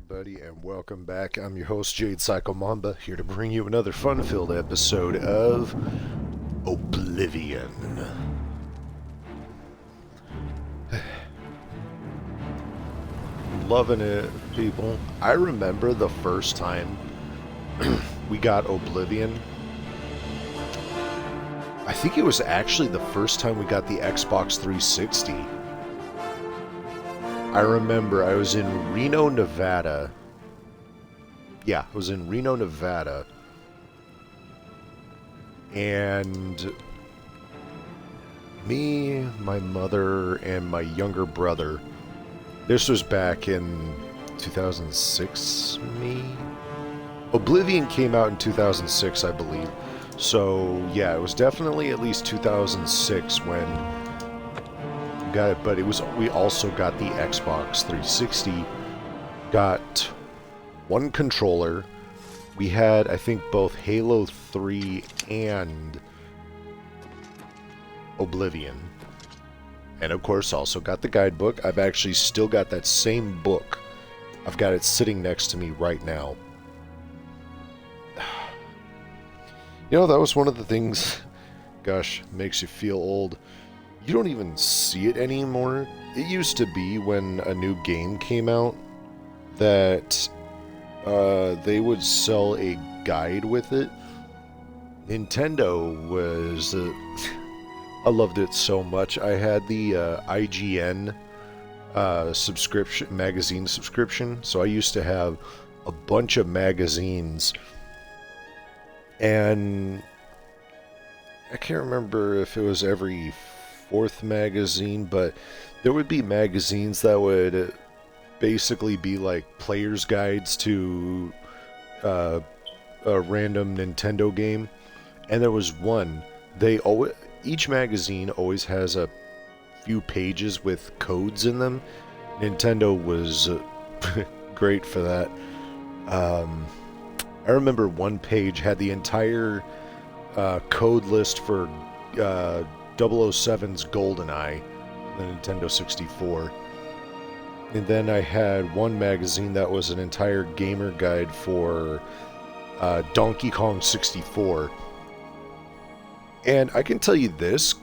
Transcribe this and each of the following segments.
everybody, and welcome back. I'm your host, Jade Psycho Mamba, here to bring you another fun-filled episode of Oblivion. Loving it, people. I remember the first time we got Oblivion. I think it was actually the first time we got the Xbox 360. I remember I was in Reno, Nevada. Yeah, I was in Reno, Nevada. And me, my mother, and my younger brother. This was back in 2006, me? Oblivion came out in 2006, I believe. So, yeah, it was definitely at least 2006 when got it, but we also got the Xbox 360, got one controller. We had, I think, both Halo 3 and Oblivion. And of course also got the guidebook. I've actually still got that same book. I've got it sitting next to me right now. You know, that was one of the things, gosh, makes you feel old. You don't even see it anymore. It used to be when a new game came out that they would sell a guide with it. Nintendo was... I loved it so much. I had the IGN magazine subscription, so I used to have a bunch of magazines. And I can't remember if it was every fourth magazine, but there would be magazines that would basically be like player's guides to a random Nintendo game. And there was one, each magazine always has a few pages with codes in them. Nintendo was great for that. I remember one page had the entire code list for 007's GoldenEye, the Nintendo 64. And then I had one magazine that was an entire gamer guide for Donkey Kong 64. And I can tell you this,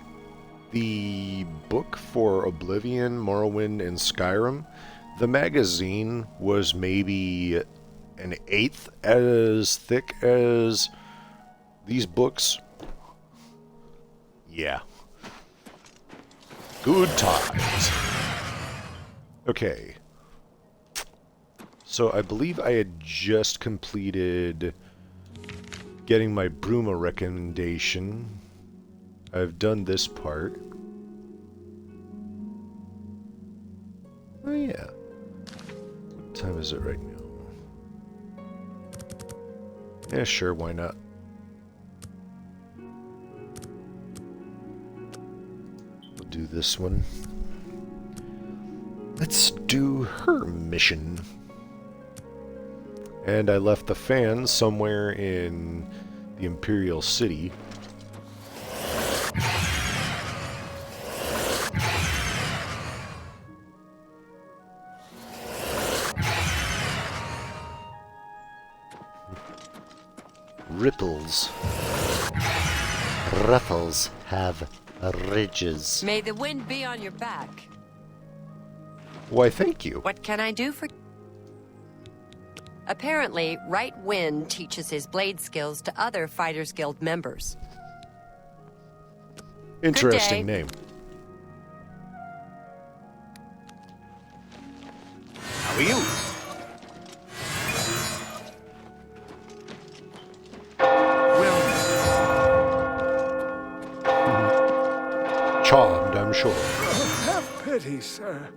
the book for Oblivion, Morrowind, and Skyrim, the magazine was maybe an eighth as thick as these books. Yeah. Good times. Okay. So I believe I had just completed getting my Bruma recommendation. I've done this part. Oh yeah. What time is it right now? Yeah, sure, why not? We'll do this one. Let's do her mission. And I left the fan somewhere in the Imperial City. Ripples. Ruffles have ridges. May the wind be on your back. Why, thank you. What can I do for... Apparently, Right Wind teaches his blade skills to other Fighters Guild members. Interesting name. How are you? Charmed, I'm sure. Have pity, sir.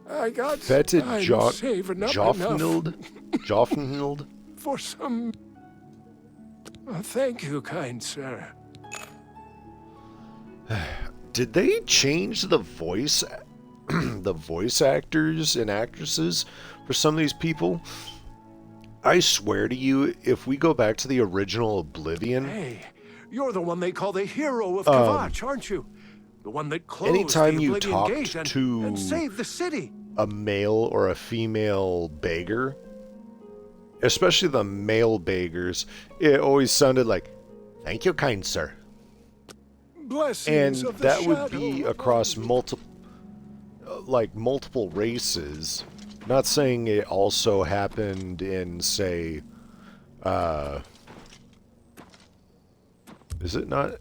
I got Fetid Joffnild Joffnild? for some... thank you, kind sir. Did they change the voice actors and actresses for some of these people? I swear to you, if we go back to the original Oblivion... Hey, you're the one they call the hero of Kvatch, aren't you? The one that closed anytime the you Oblivion talked Gate to and saved the city. a male or a female beggar, especially the male beggars, it always sounded like, "Thank you, kind sir." And Blessings of the that would shadow be of across Oblivion. multiple races. Not saying it also happened in, say, is it not?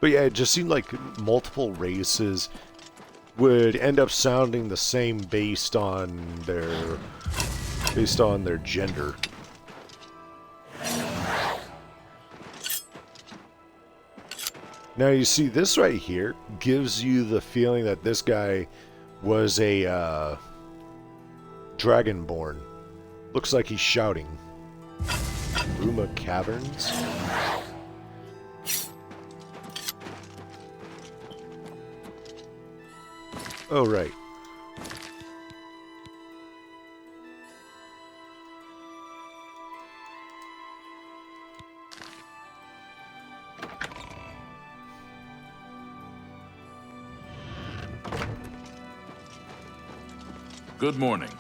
But yeah, it just seemed like multiple races would end up sounding the same based on their gender. Now you see this right here gives you the feeling that this guy was a dragonborn. Looks like he's shouting. Ruma Caverns? Oh, right. Good morning.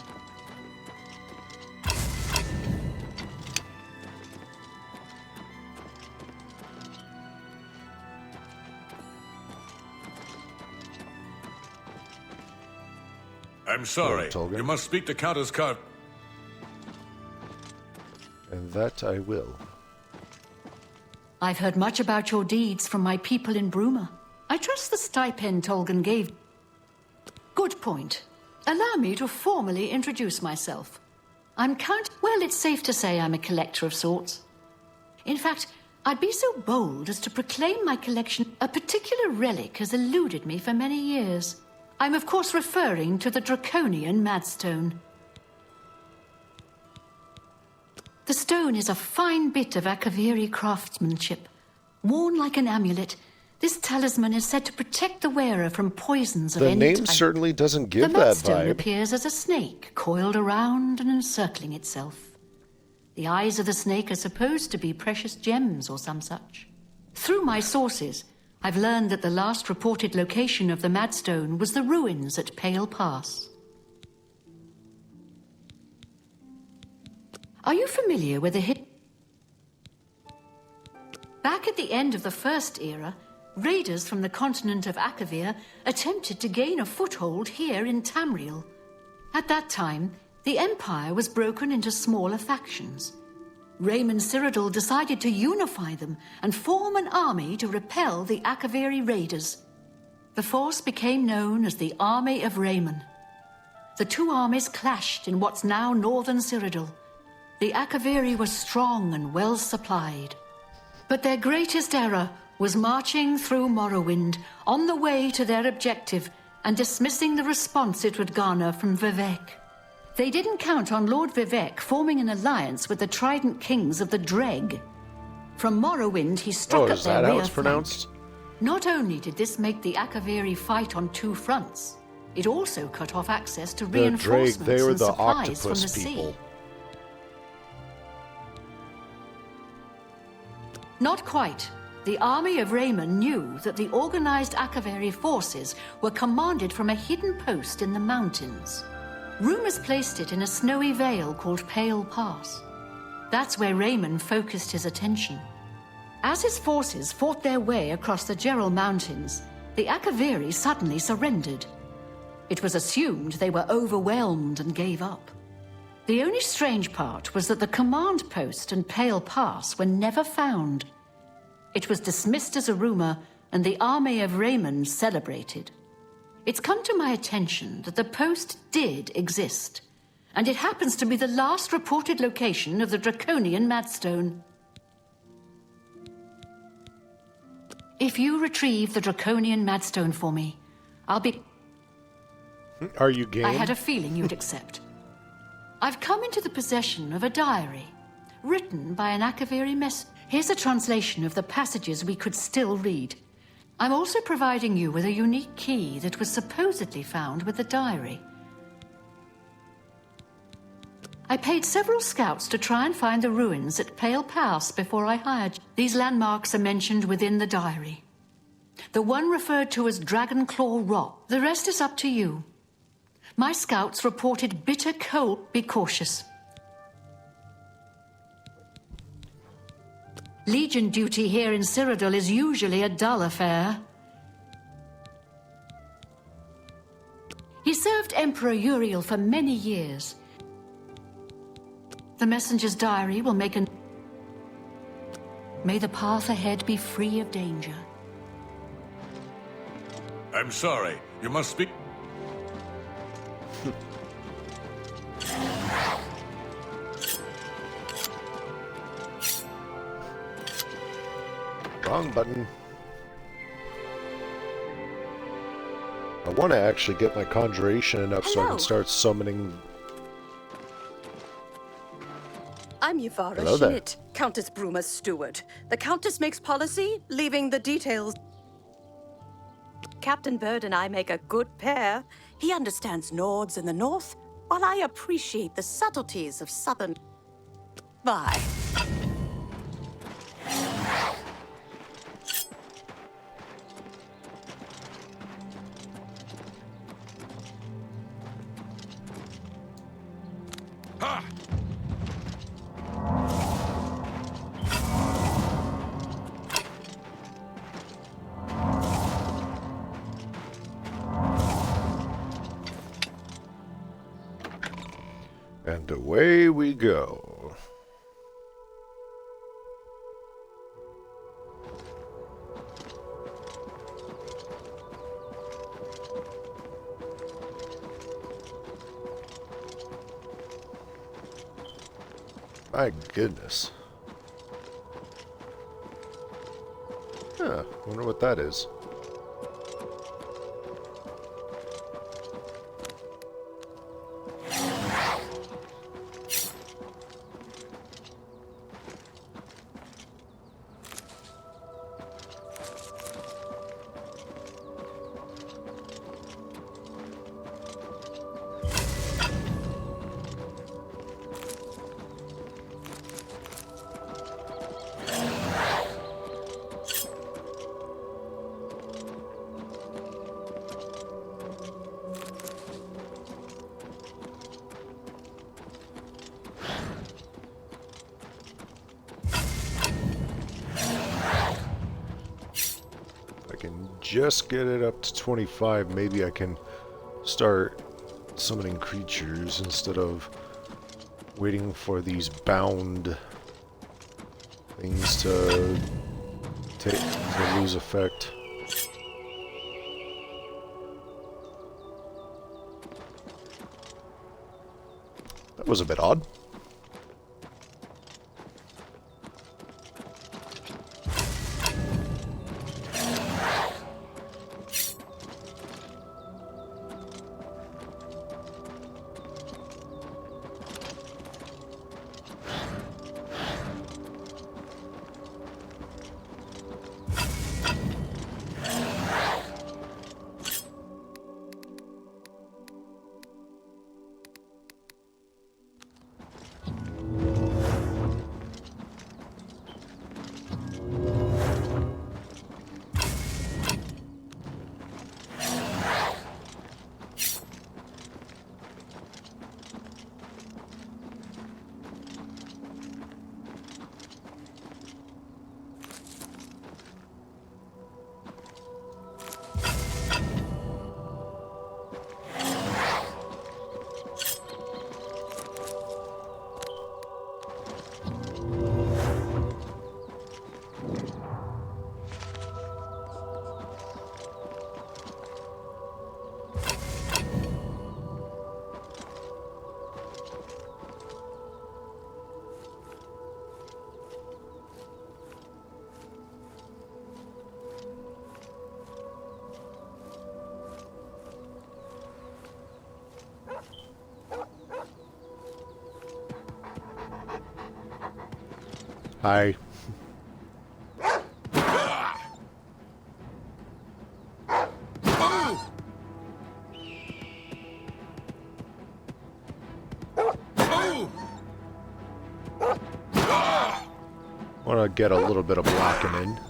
I'm sorry. Tolga. You must speak to Countess Car... And that I will. I've heard much about your deeds from my people in Bruma. I trust the stipend Tolgan gave. Good point. Allow me to formally introduce myself. I'm Well, it's safe to say I'm a collector of sorts. In fact, I'd be so bold as to proclaim my collection. A particular relic has eluded me for many years. I'm of course referring to the Draconian Madstone. The stone is a fine bit of Akaviri craftsmanship. Worn like an amulet, this talisman is said to protect the wearer from poisons of The any name type. certainly doesn't give The that Madstone vibe. appears as a snake, coiled around and encircling itself. The eyes of the snake are supposed to be precious gems or some such. Through my sources, I've learned that the last reported location of the Madstone was the ruins at Pale Pass. Are you familiar with the Back at the end of the First Era, raiders from the continent of Akavir attempted to gain a foothold here in Tamriel. At that time, the Empire was broken into smaller factions. Raymond Cyrodiil decided to unify them and form an army to repel the Akaviri raiders. The force became known as the Army of Raymond. The two armies clashed in what's now northern Cyrodiil. The Akaviri were strong and well supplied. But their greatest error was marching through Morrowind on the way to their objective and dismissing the response it would garner from Vivek. They didn't count on Lord Vivek forming an alliance with the Trident Kings of the Dreg. From Morrowind, he struck at is their that how rear it's flank. pronounced? Not only did this make the Akaviri fight on two fronts, it also cut off access to The Drake, reinforcements they were and the supplies from the octopus people. sea. Not quite. The army of Raymond knew that the organized Akaviri forces were commanded from a hidden post in the mountains. Rumors placed it in a snowy vale called Pale Pass. That's where Raymond focused his attention. As his forces fought their way across the Gerald Mountains, the Akaviri suddenly surrendered. It was assumed they were overwhelmed and gave up. The only strange part was that the command post and Pale Pass were never found. It was dismissed as a rumor, and the army of Raymond celebrated. It's come to my attention that the post did exist, and it happens to be the last reported location of the Draconian Madstone. If you retrieve the Draconian Madstone for me, I'll be... Are you game? I had a feeling you'd accept. I've come into the possession of a diary, written by an Akaviri mess. Here's a translation of the passages we could still read. I'm also providing you with a unique key that was supposedly found with the diary. I paid several scouts to try and find the ruins at Pale Pass before I hired you. These landmarks are mentioned within the diary. The one referred to as Dragon Claw Rock. The rest is up to you. My scouts reported bitter cold. Be cautious. Legion duty here in Cyrodiil is usually a dull affair. He served Emperor Uriel for many years. The messenger's diary will make an... May the path ahead be free of danger. I'm sorry. You must speak. Wrong button. I want to actually get my conjuration up so I Hello. can start summoning. I'm Yvara Hello there. Shinit, Countess Bruma's steward. The Countess makes policy, leaving the details. Captain Bird and I make a good pair. He understands Nords in the north, while I appreciate the subtleties of southern... Bye. Ha! And away we go. My goodness. Huh, wonder what that is. Just get it up to 25, maybe I can start summoning creatures instead of waiting for these bound things to lose effect. That was a bit odd. Hi. Oh! Want to get a little bit of blocking in.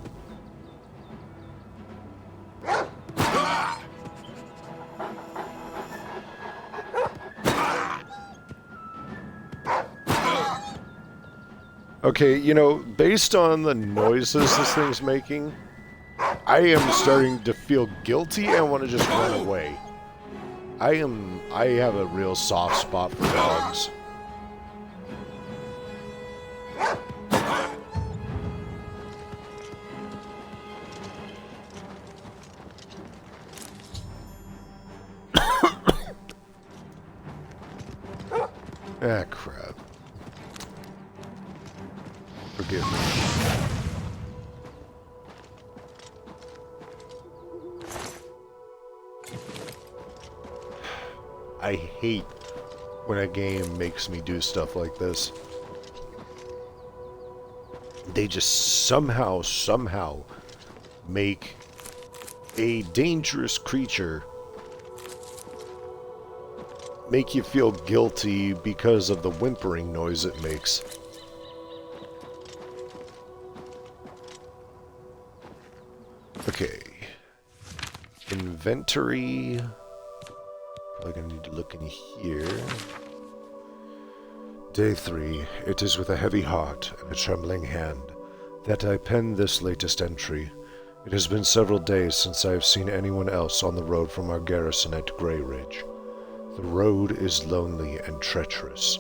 Okay, you know, based on the noises this thing's making, I am starting to feel guilty and want to just run away. I have a real soft spot for dogs. Ah, crap. Forgive me. I hate when a game makes me do stuff like this. They just somehow make a dangerous creature make you feel guilty because of the whimpering noise it makes. Okay. Inventory. Probably gonna need to look in here. Day 3. It is with a heavy heart and a trembling hand that I pen this latest entry. It has been several days since I have seen anyone else on the road from our garrison at Grey Ridge. The road is lonely and treacherous.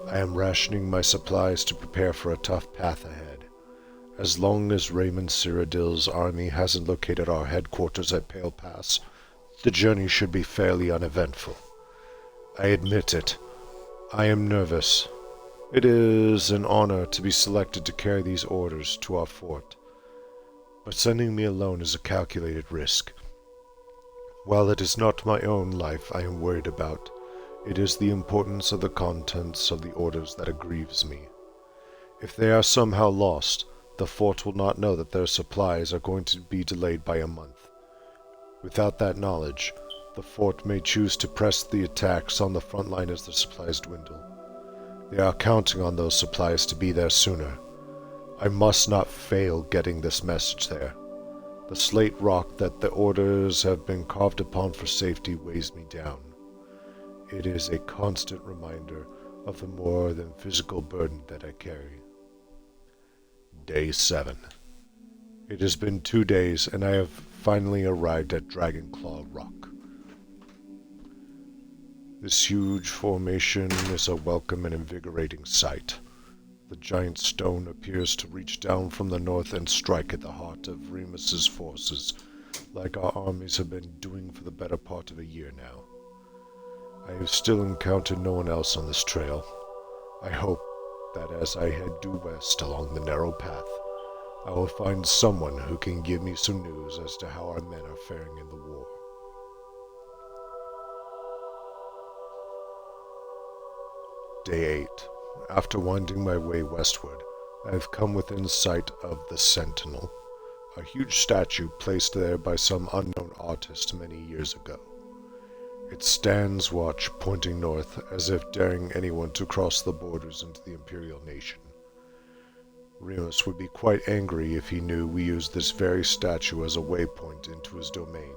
I am rationing my supplies to prepare for a tough path ahead. As long as Raymond Cyrodiil's army hasn't located our headquarters at Pale Pass, the journey should be fairly uneventful. I admit it. I am nervous. It is an honor to be selected to carry these orders to our fort, but sending me alone is a calculated risk. While it is not my own life I am worried about, it is the importance of the contents of the orders that aggrieves me. If they are somehow lost, the fort will not know that their supplies are going to be delayed by a month. Without that knowledge, the fort may choose to press the attacks on the front line as the supplies dwindle. They are counting on those supplies to be there sooner. I must not fail getting this message there. The slate rock that the orders have been carved upon for safety weighs me down. It is a constant reminder of the more than physical burden that I carry. Day 7. It has been 2 days and I have finally arrived at Dragonclaw Rock. This huge formation is a welcome and invigorating sight. The giant stone appears to reach down from the north and strike at the heart of Remus's forces, like our armies have been doing for the better part of a year now. I have still encountered no one else on this trail. I hope that as I head due west along the narrow path, I will find someone who can give me some news as to how our men are faring in the war. Day 8. After winding my way westward, I have come within sight of the Sentinel, a huge statue placed there by some unknown artist many years ago. It stands watch pointing north as if daring anyone to cross the borders into the Imperial nation. Remus would be quite angry if he knew we used this very statue as a waypoint into his domain.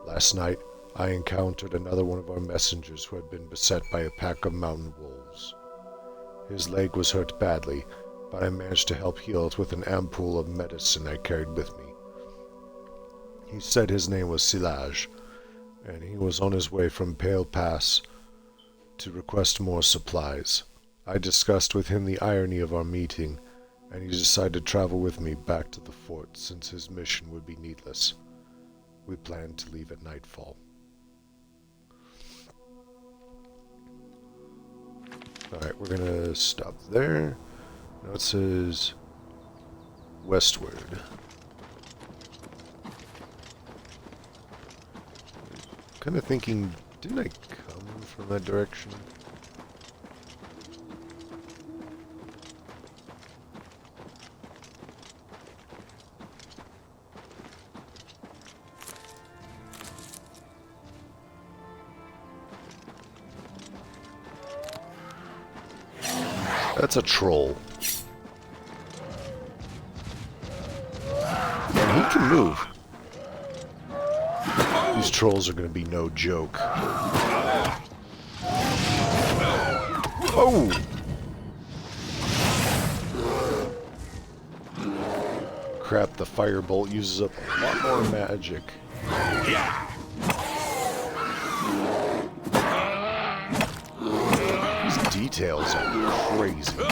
Last night, I encountered another one of our messengers who had been beset by a pack of mountain wolves. His leg was hurt badly, but I managed to help heal it with an ampoule of medicine I carried with me. He said his name was Silage, and he was on his way from Pale Pass to request more supplies. I discussed with him the irony of our meeting, and he decided to travel with me back to the fort since his mission would be needless. We planned to leave at nightfall. Alright, we're gonna stop there. Now it says westward. Kinda thinking, didn't I come from that direction? That's a troll. can move. These trolls are going to be no joke. Oh! Crap, the firebolt uses up a lot more magic. These details are crazy.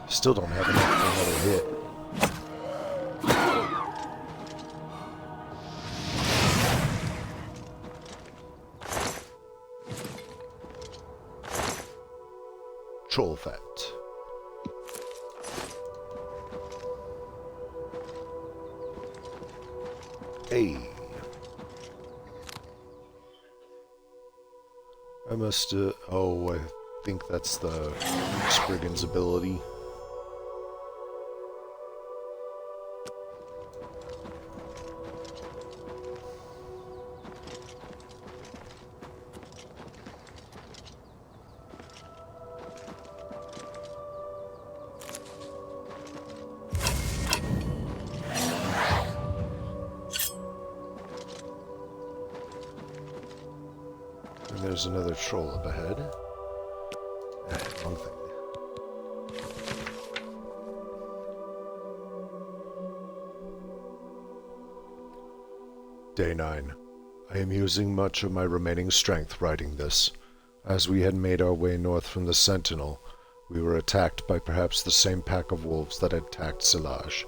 Still don't have enough for another hit. Troll fat. Hey. I must, oh, I think that's the Spriggan's ability. There's another troll up ahead. Wrong thing. Day 9. I am using much of my remaining strength writing this. As we had made our way north from the Sentinel, we were attacked by perhaps the same pack of wolves that had attacked Silage.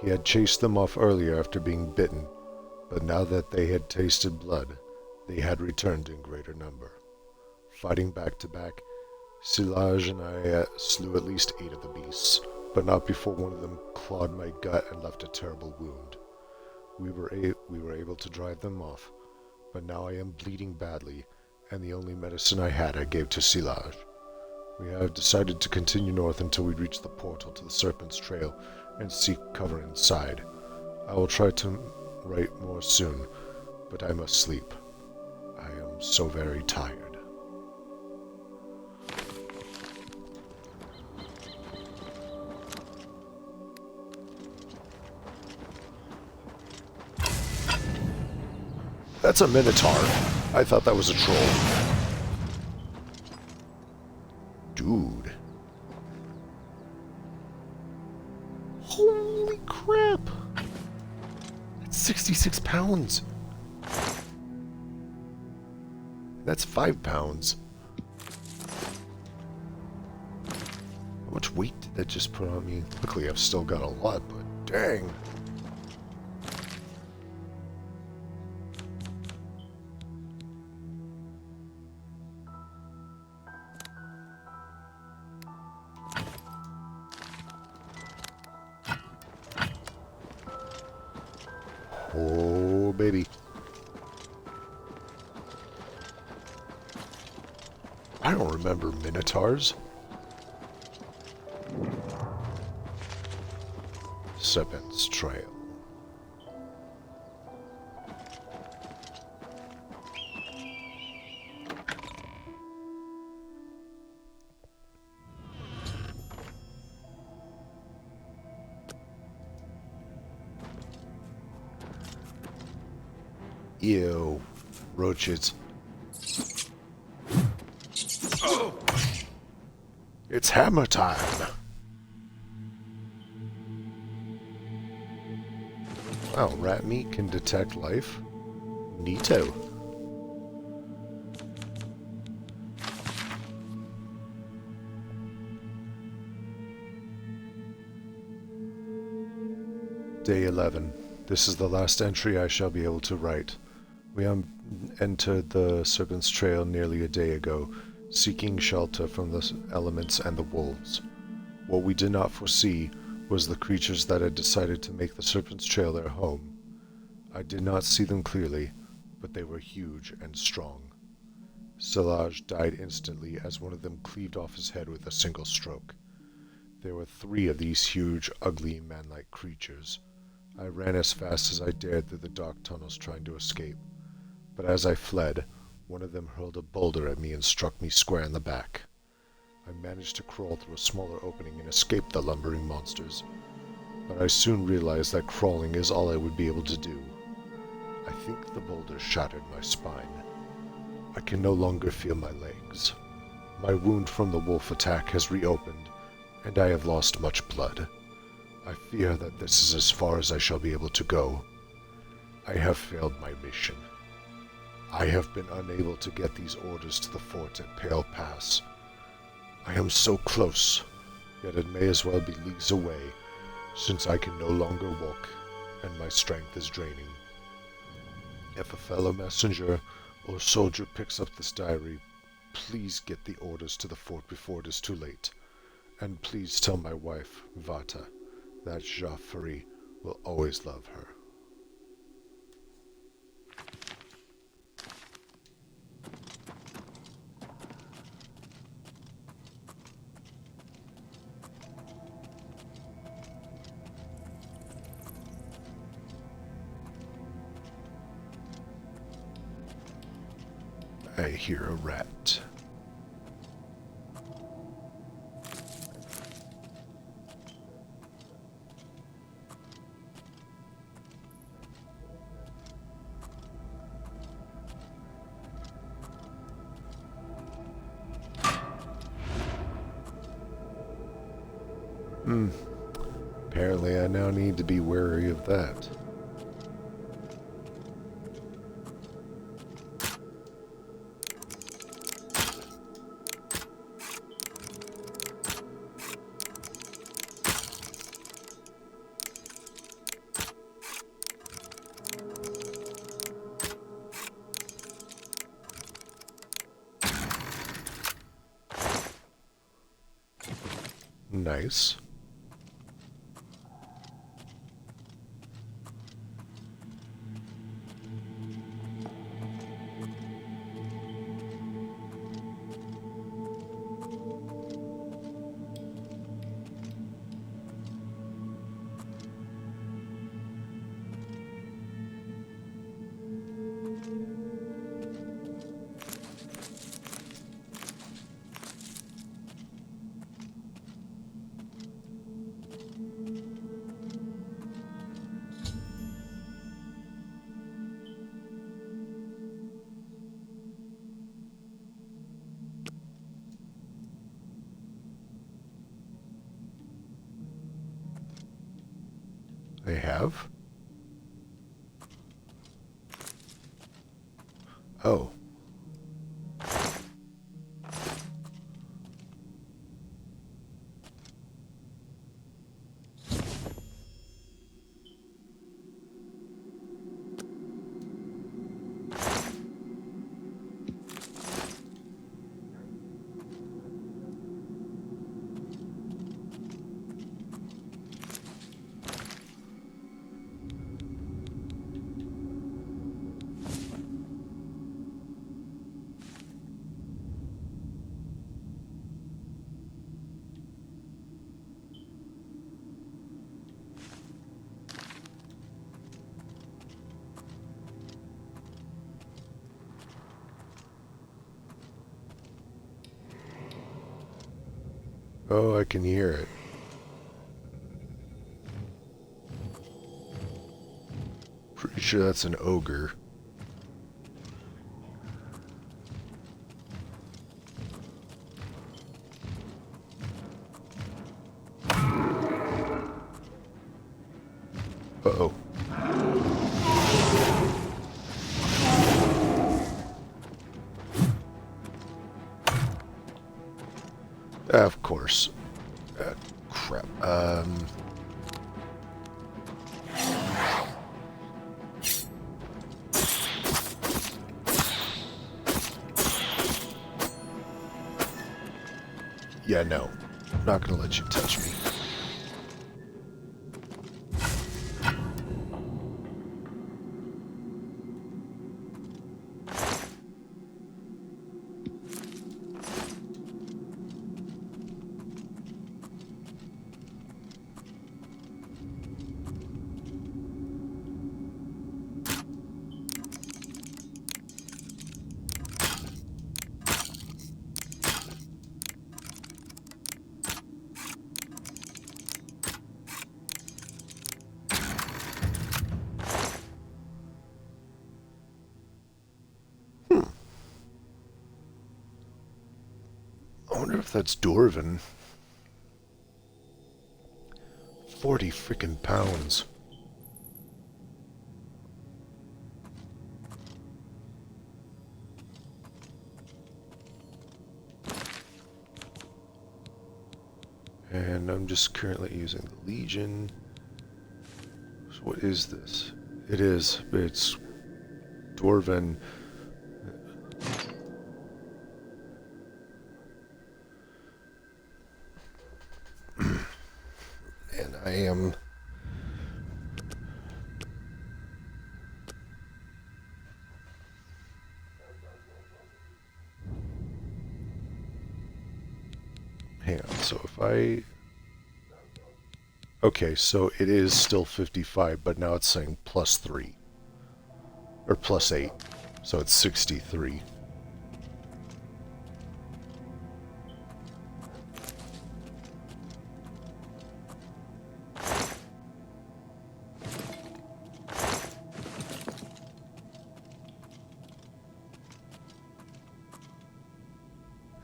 He had chased them off earlier after being bitten, but now that they had tasted blood, they had returned in greater number. Fighting back to back, Silage and I slew at least 8 of the beasts, but not before one of them clawed my gut and left a terrible wound. We were able to drive them off, but now I am bleeding badly, and the only medicine I had I gave to Silage. We have decided to continue north until we reach the portal to the Serpent's Trail and seek cover inside. I will try to write more soon, but I must sleep. I am so very tired. That's a Minotaur. I thought that was a troll. Dude. Holy crap! That's 66 pounds. That's 5 pounds. How much weight did that just put on me? Luckily, I've still got a lot, but dang. Oh, baby. I don't remember Minotaurs. Serpent's Trail. Ew. Roaches. It's hammer time! Wow, rat meat can detect life? Neato. Day 11. This is the last entry I shall be able to write. We entered the Serpent's Trail nearly a day ago, seeking shelter from the elements and the wolves. What we did not foresee was the creatures that had decided to make the Serpent's Trail their home. I did not see them clearly, but they were huge and strong. Silage died instantly as one of them cleaved off his head with a single stroke. There were 3 of these huge, ugly, man-like creatures. I ran as fast as I dared through the dark tunnels trying to escape, but as I fled, one of them hurled a boulder at me and struck me square in the back. I managed to crawl through a smaller opening and escape the lumbering monsters. But I soon realized that crawling is all I would be able to do. I think the boulder shattered my spine. I can no longer feel my legs. My wound from the wolf attack has reopened, and I have lost much blood. I fear that this is as far as I shall be able to go. I have failed my mission. I have been unable to get these orders to the fort at Pale Pass. I am so close, yet it may as well be leagues away, since I can no longer walk, and my strength is draining. If a fellow messenger or soldier picks up this diary, please get the orders to the fort before it is too late. And please tell my wife, Vata, that Jaffari will always love her. I hear a rat. Apparently I now need to be wary of that. Nice. They have? Oh. Oh, I can hear it. Pretty sure that's an ogre. Uh-oh. Of course. Crap. Yeah, no. I'm not gonna let you touch me. wonder if that's Dwarven. 40 freaking pounds. And I'm just currently using the Legion. So what is this? It's Dwarven. And I am... Hang on, so if I... Okay, so it is still 55, but now it's saying +3. Or +8. So it's 63.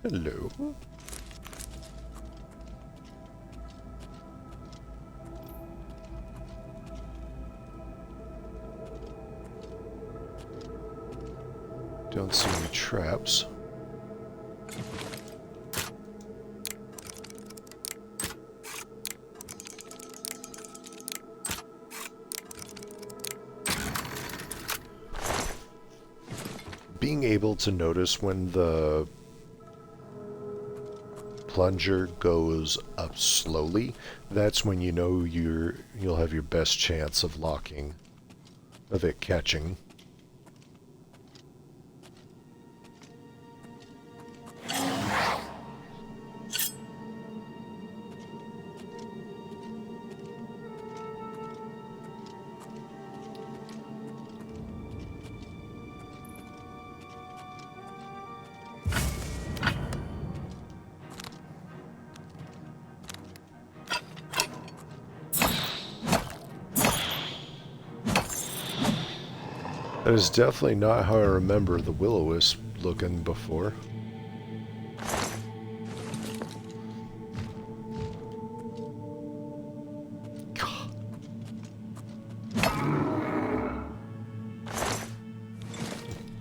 Hello. Don't see any traps. Being able to notice when the plunger goes up slowly, that's when you know you'll have your best chance of locking, of it catching. That is definitely not how I remember the will-o-wisp looking before.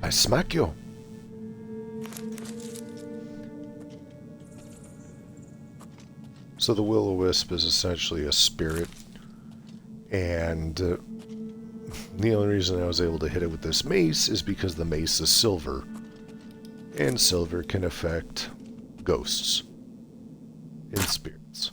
I smack you. So the will-o-wisp is essentially a spirit, and the only reason I was able to hit it with this mace is because the mace is silver, and silver can affect ghosts and spirits.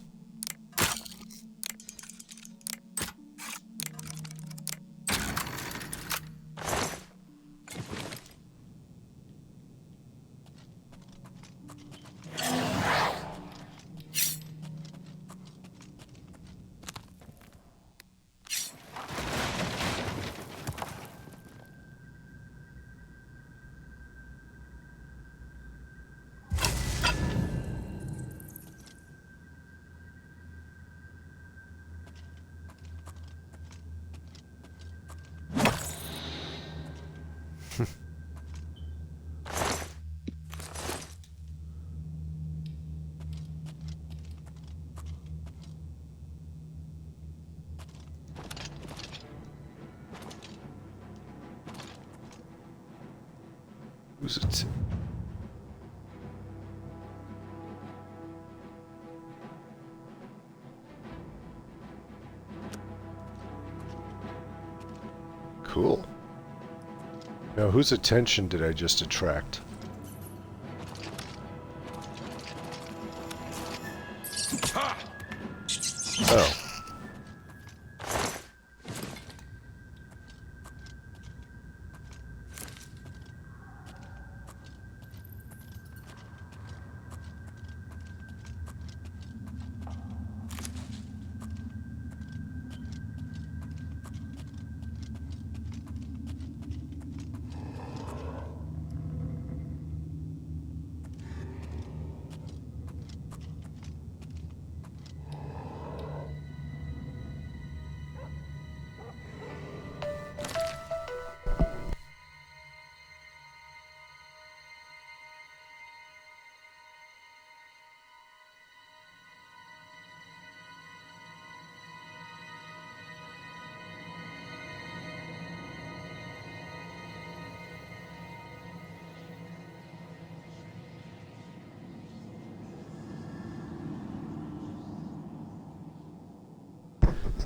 Who's it? Cool. Now, whose attention did I just attract? Oh.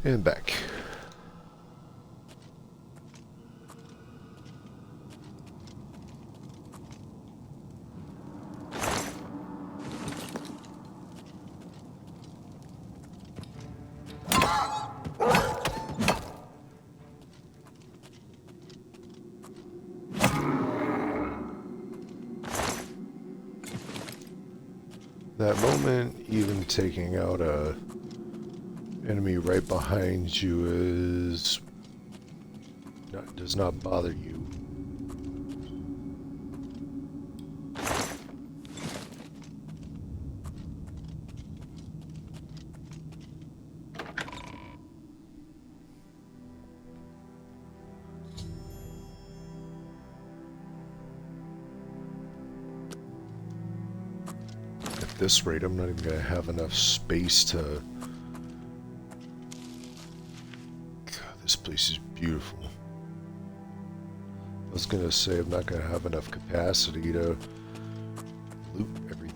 And back. That moment, even taking out a enemy right behind you does not bother you. At this rate, I'm not even going to have enough space to... God, this place is beautiful. I was going to say I'm not going to have enough capacity to loot everything.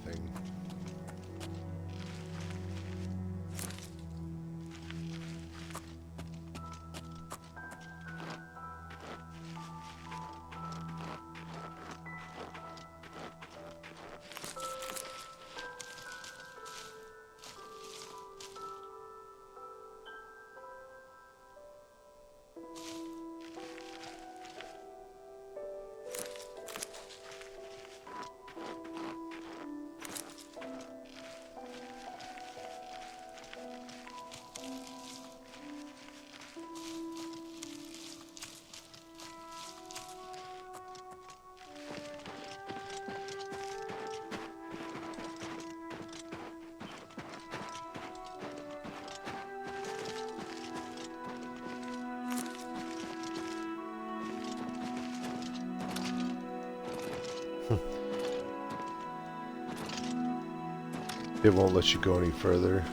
It won't let you go any further.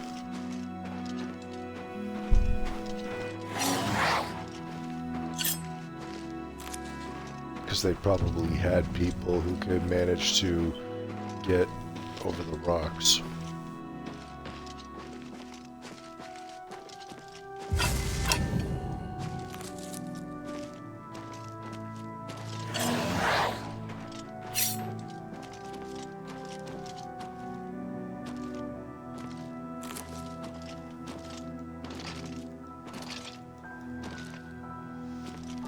Because they probably had people who could manage to get over the rocks.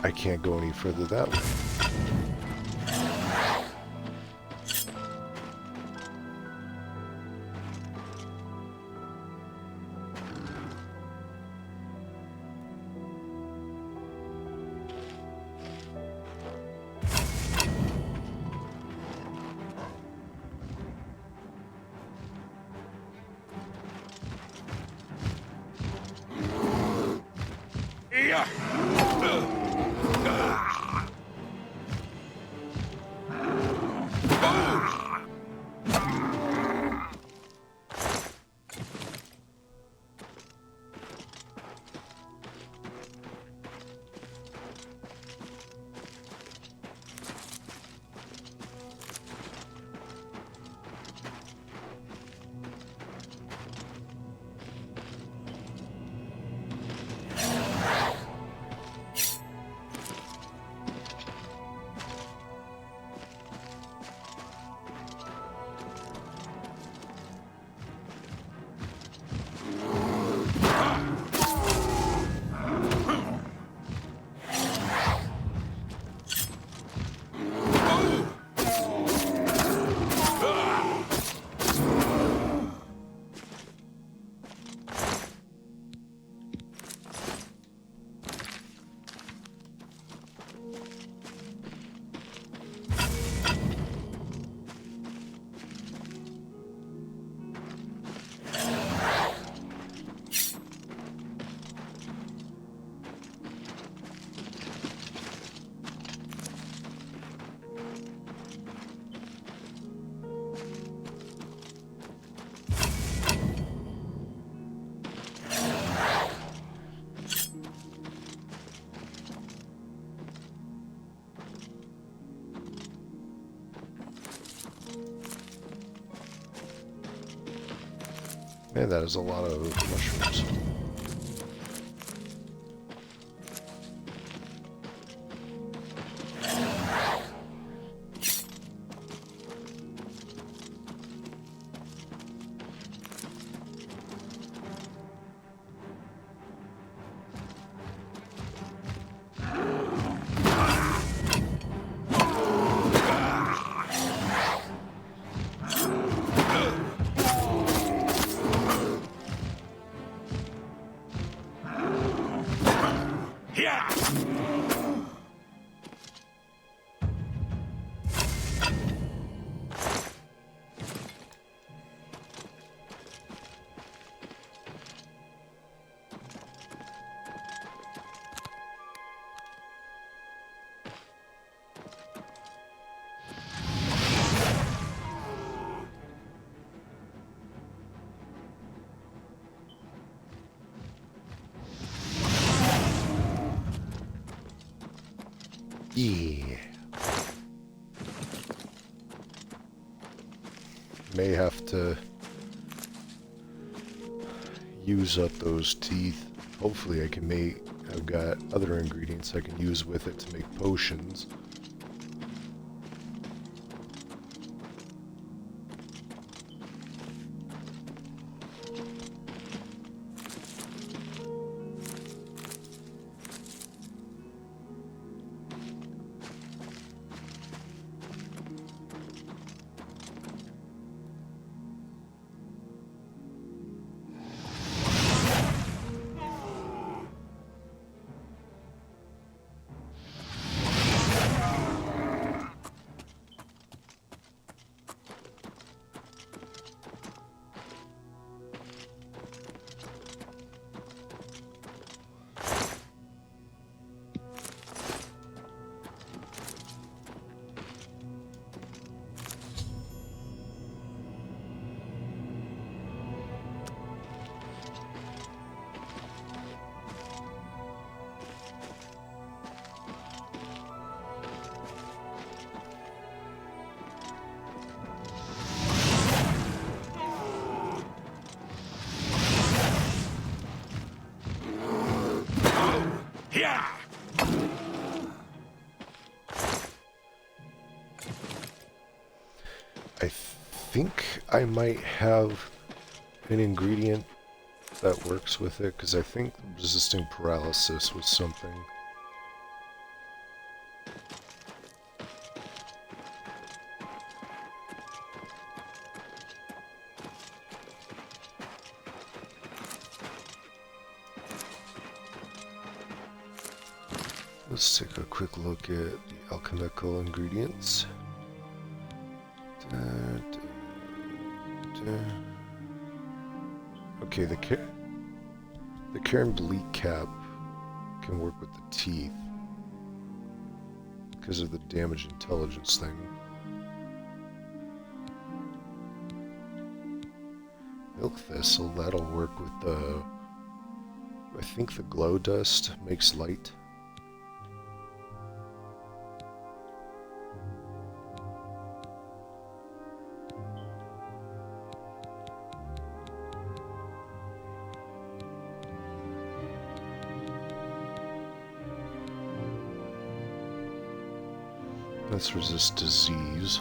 I can't go any further that way. Yeah. Man, that is a lot of mushrooms. Yeah. May have to use up those teeth. Hopefully I can make... I've got other ingredients I can use with it to make potions. Yeah! I think I might have an ingredient that works with it, because I think resisting paralysis was something. Let's take a quick look at the alchemical ingredients. Okay, the Karen Bleak cap can work with the teeth because of the damage intelligence thing. Milk thistle, that'll work with the... I think the glow dust makes light. Let's resist disease.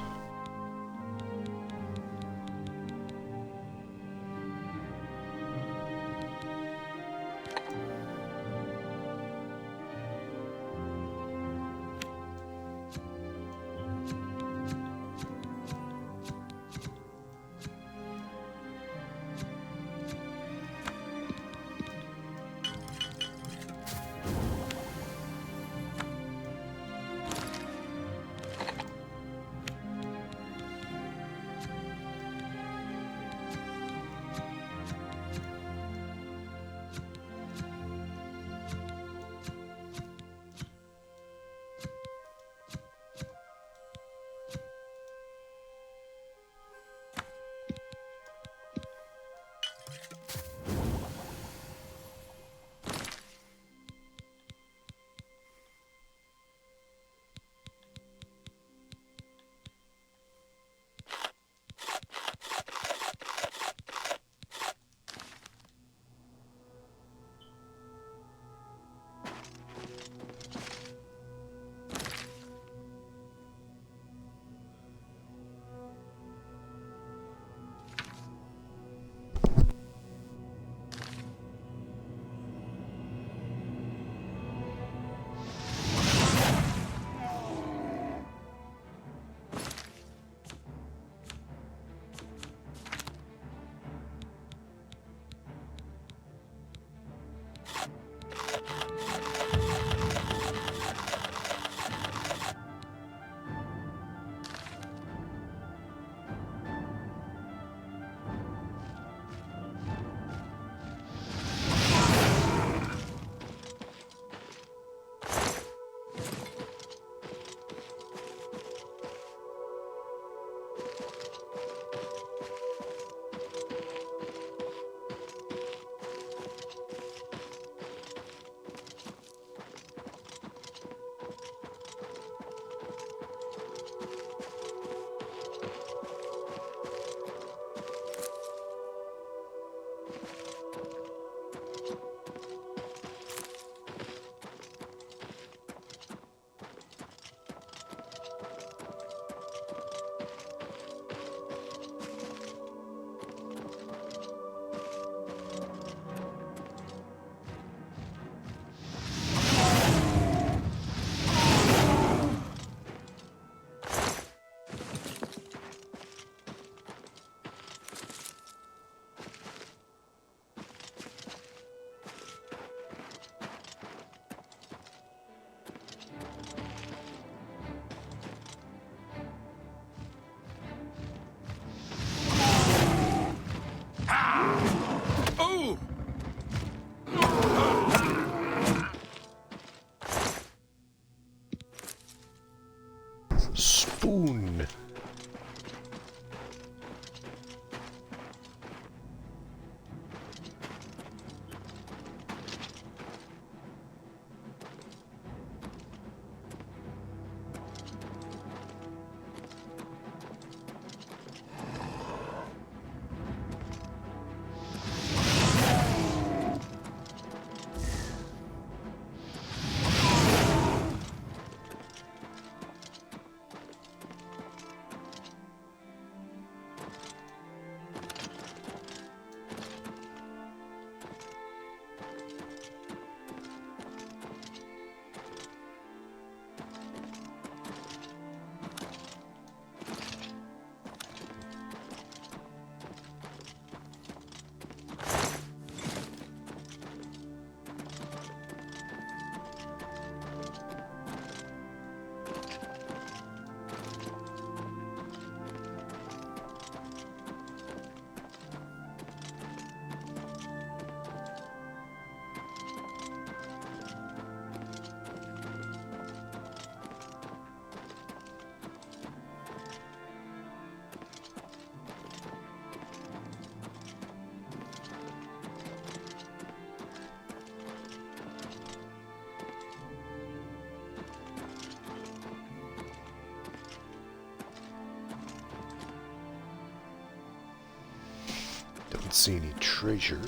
Don't see any treasure.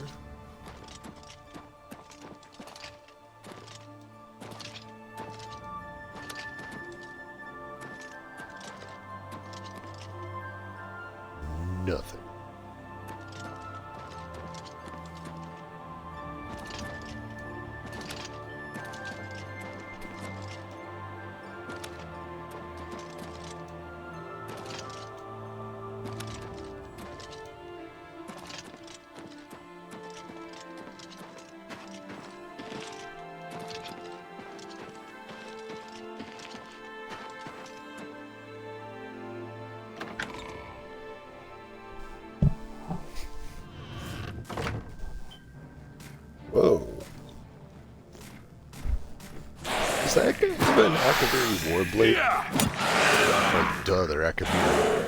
Nothing. Whoa. Is that guy have an Akaviri Warblade? Oh, duh, they're Akaviri.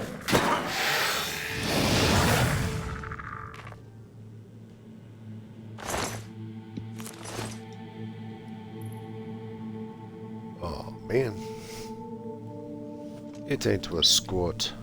Oh, man. It ain't a squat.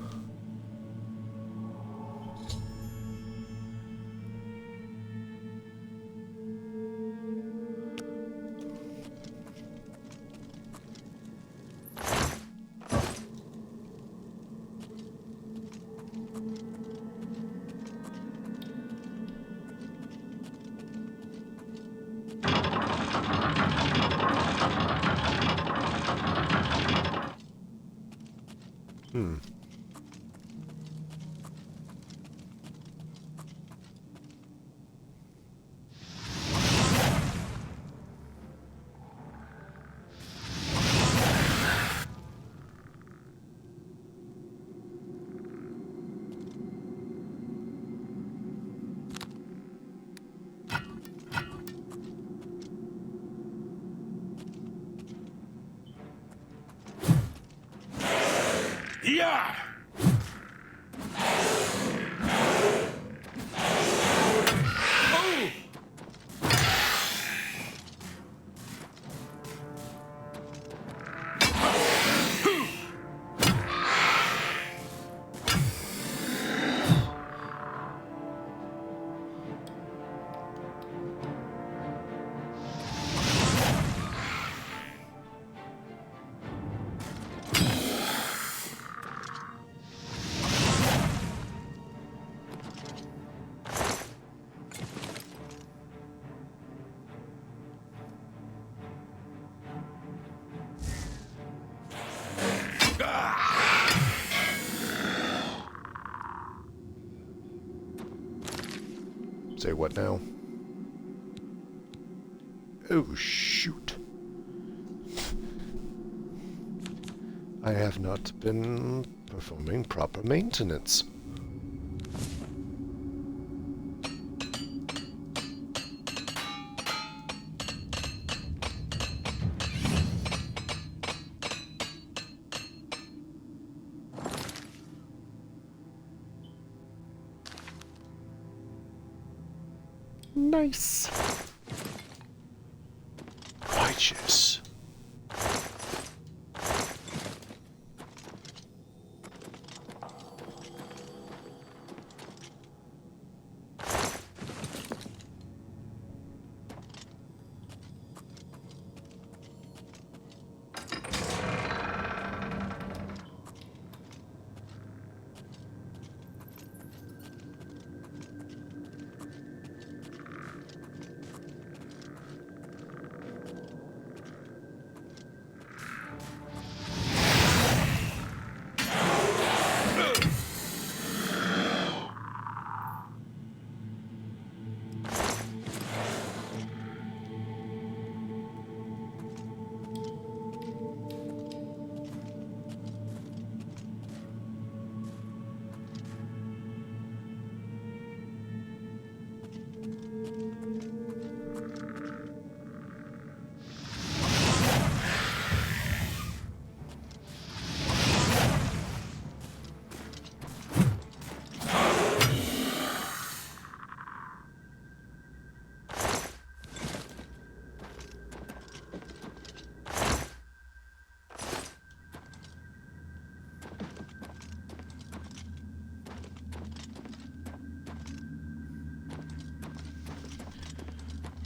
Yeah! Say what now? Oh, shoot. I have not been performing proper maintenance. Nice. Righteous.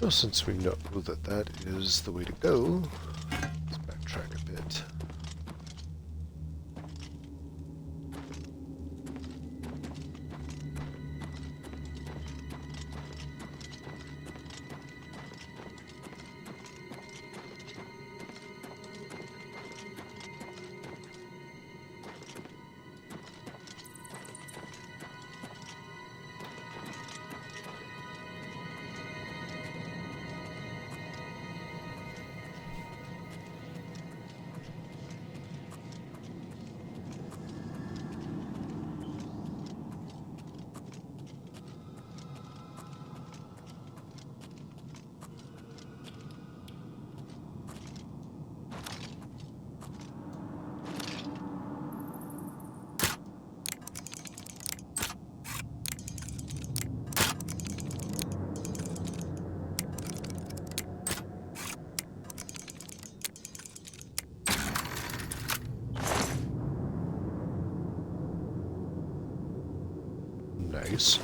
Well, since we know that that is the way to go, let's backtrack a bit. Nice.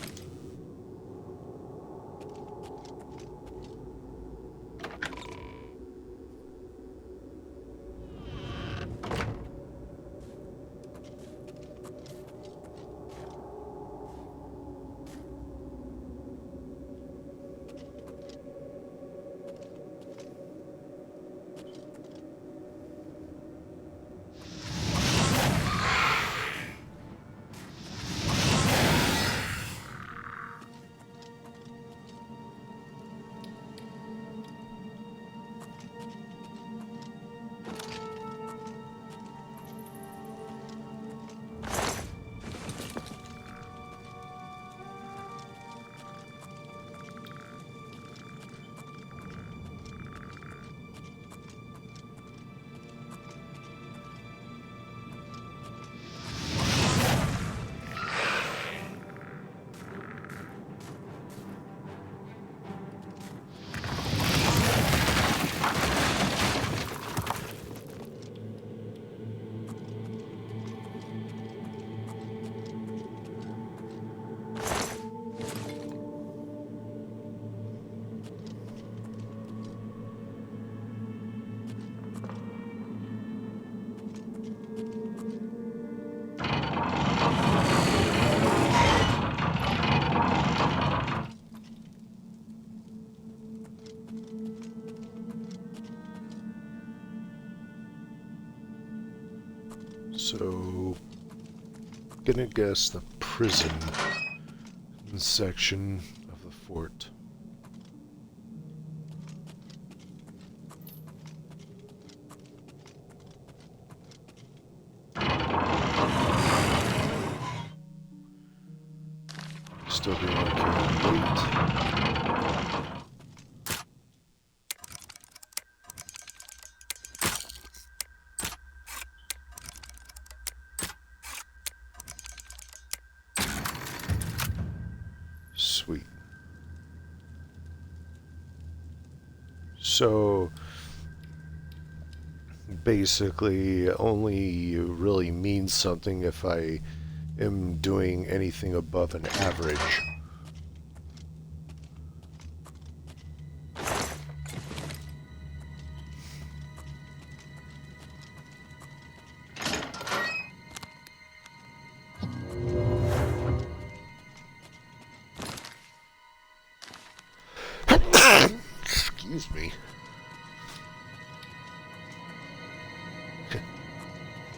So, gonna guess the prison section of the fort. Still doing okay on weight. Sweet. So basically only really means something if I am doing anything above an average. Excuse me.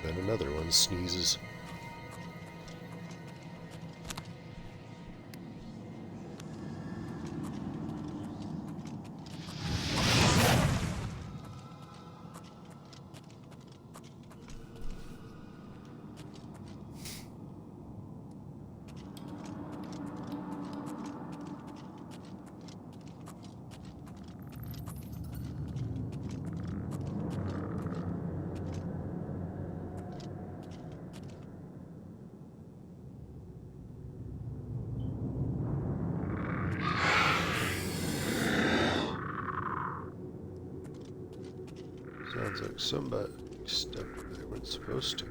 Then another one sneezes. Sounds like somebody stepped where they weren't supposed to.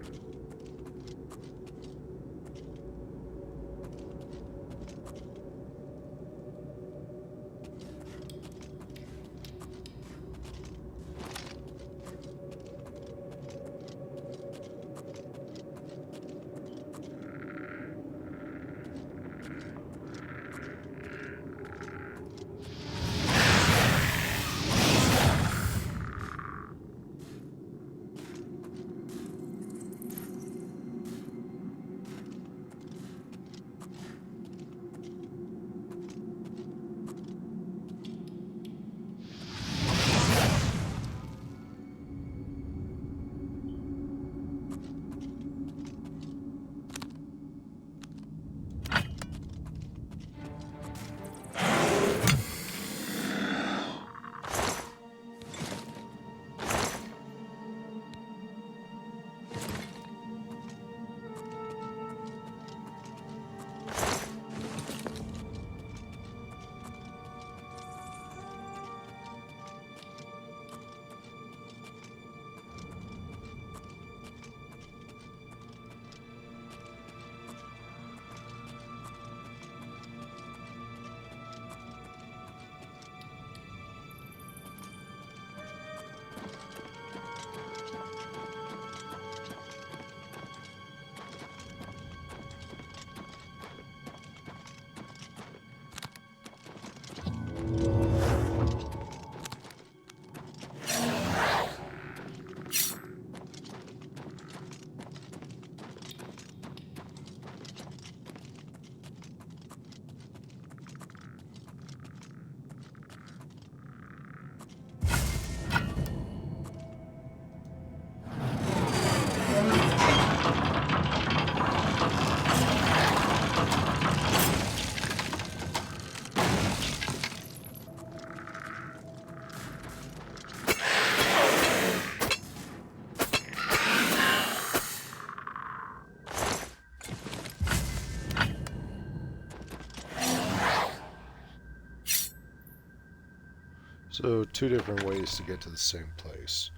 So, two different ways to get to the same place.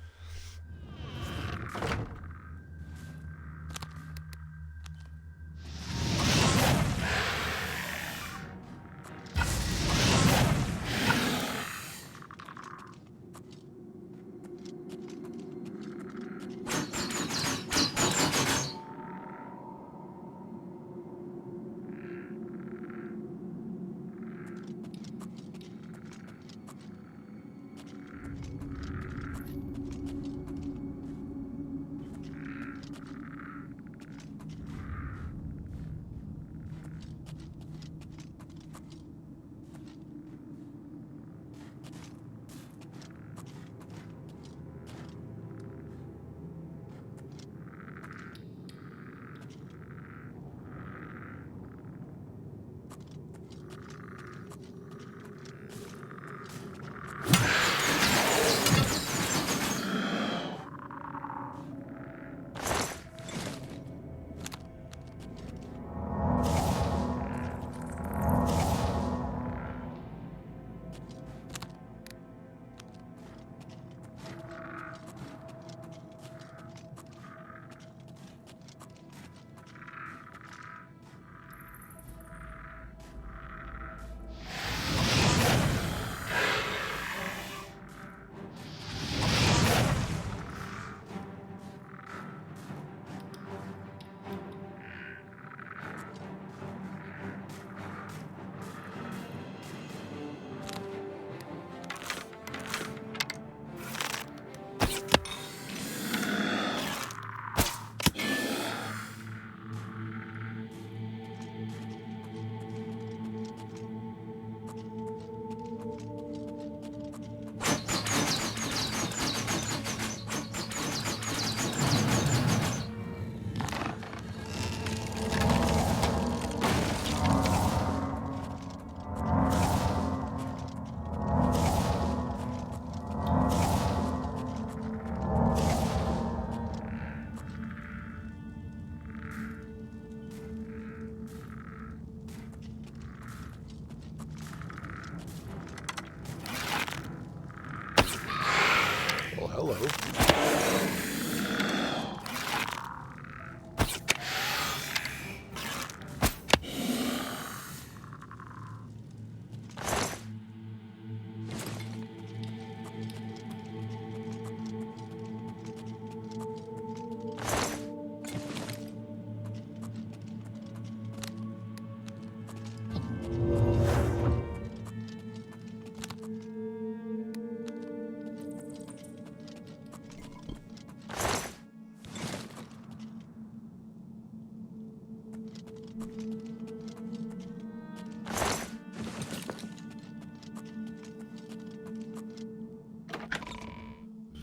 Hello.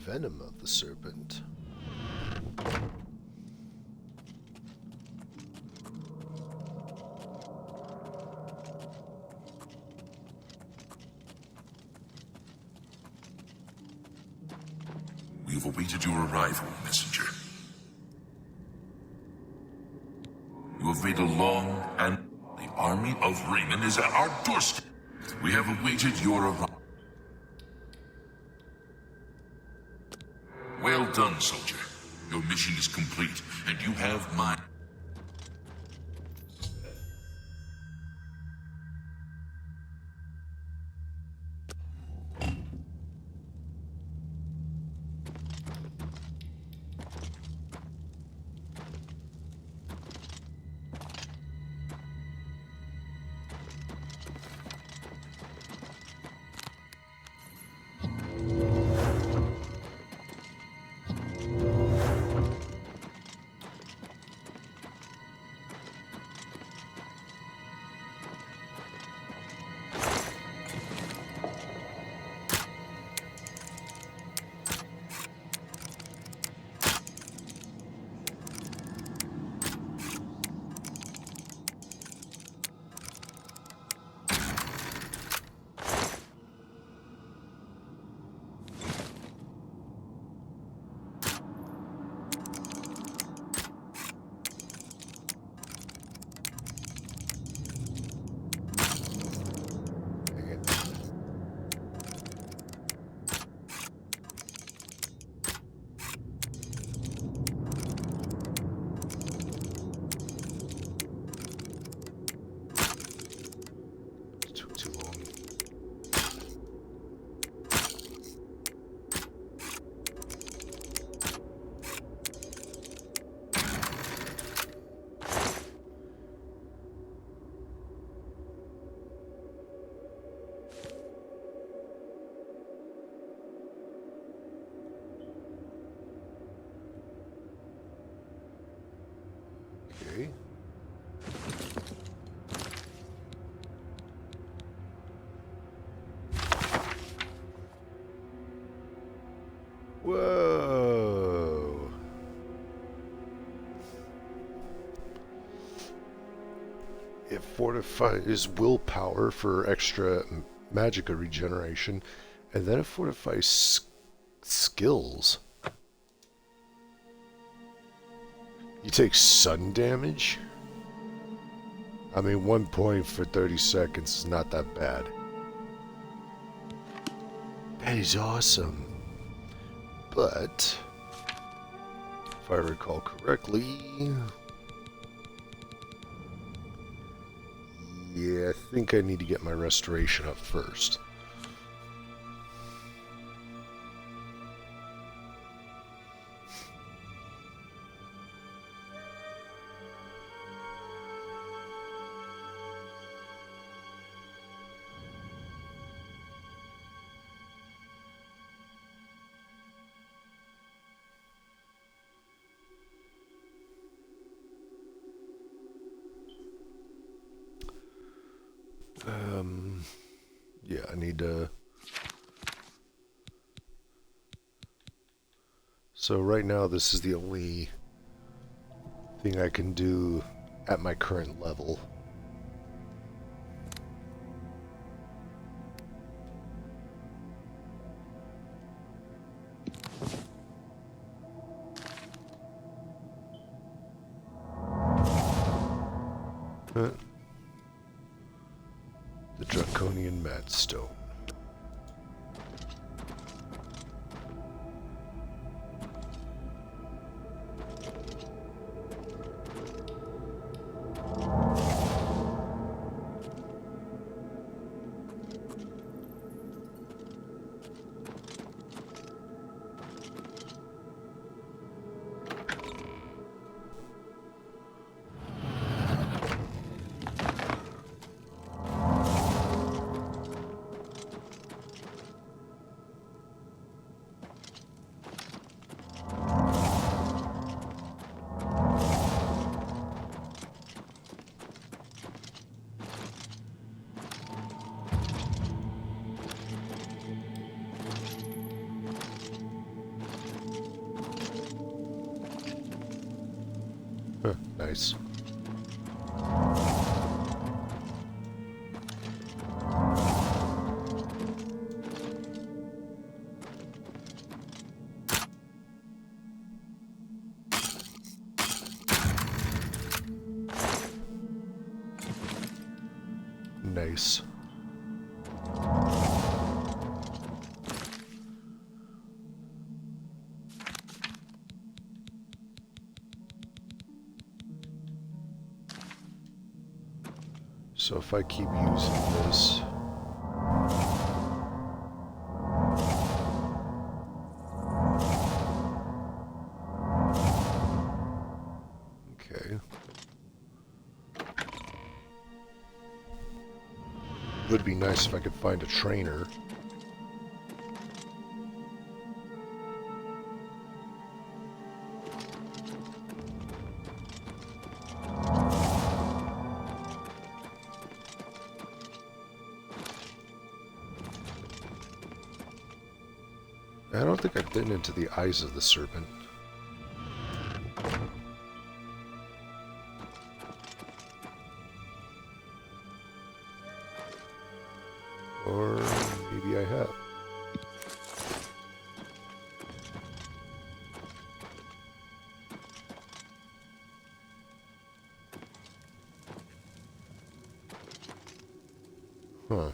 Venom of the serpent. We have awaited your arrival, messenger. You have made a long and the army of Raymond is at our doorstep. We have awaited your arrival. Well done, soldier. Your mission is complete, and you have my... It fortifies willpower for extra magicka regeneration, and then it fortifies skills. You take sudden damage? I mean, 1 point for 30 seconds is not that bad. That is awesome. But, if I recall correctly... Yeah, I think I need to get my restoration up first. Yeah, I need to... So right now this is the only thing I can do at my current level. The Draconian Madstone. Nice. Nice. So if I keep using this... Okay. Would be nice if I could find a trainer. I don't think I've been into the eyes of the serpent. Or maybe I have. Huh.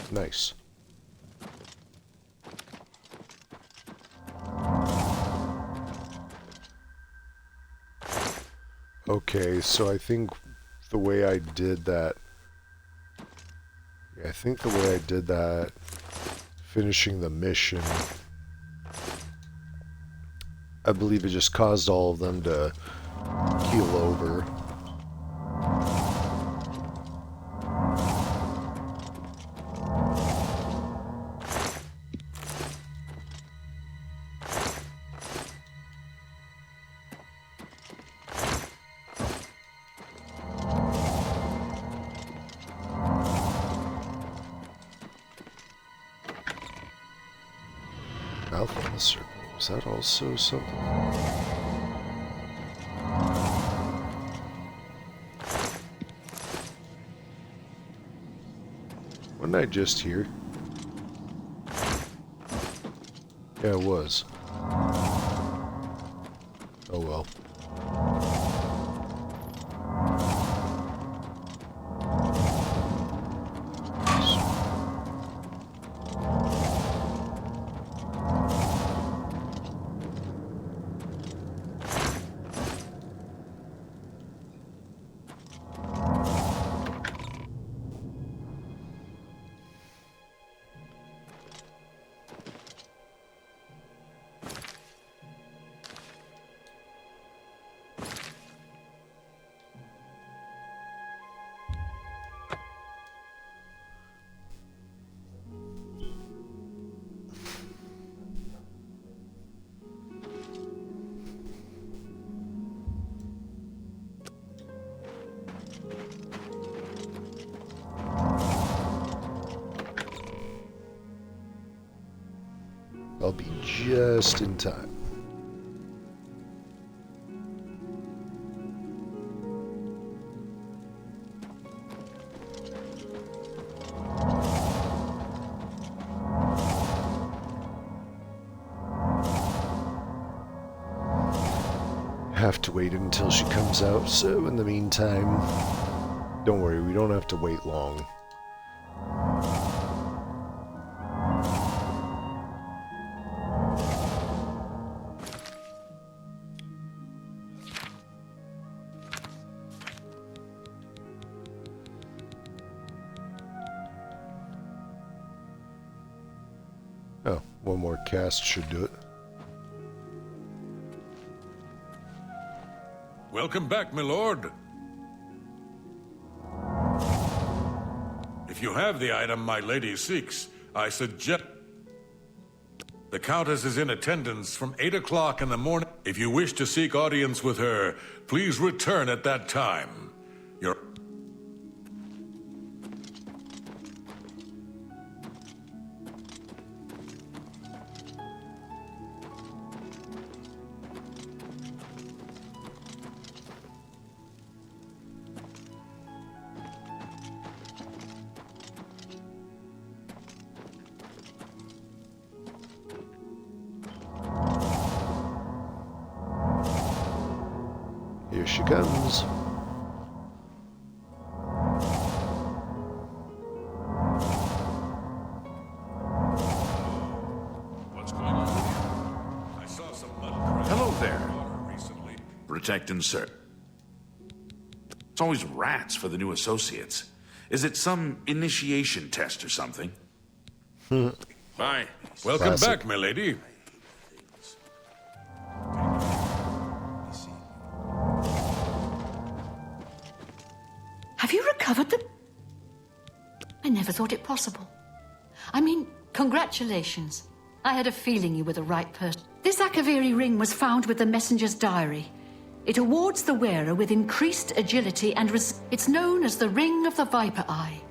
Nice. Okay, so I think the way I did that... Yeah, I think the way I did that, finishing the mission, I believe it just caused all of them to keel over. Mouth on the circle. Is that also something? Wasn't I just here? Yeah, it was. Oh well. I'll be just in time. Have to wait until she comes out, so in the meantime, don't worry, we don't have to wait long. Oh, one more cast should do it. Welcome back, my lord. If you have the item my lady seeks, I suggest... The Countess is in attendance from 8 o'clock in the morning. If you wish to seek audience with her, please return at that time. Your... Here she comes. What's going on with you? I saw some mud crash Hello there. in the water recently. Protecting, sir. It's always rats for the new associates. Is it some initiation test or something? Bye. Welcome Classic. back, my lady. Have you recovered the... I never thought it possible. I mean, congratulations. I had a feeling you were the right person. This Akaviri ring was found with the messenger's diary. It awards the wearer with increased agility and it's known as the Ring of the Viper Eye.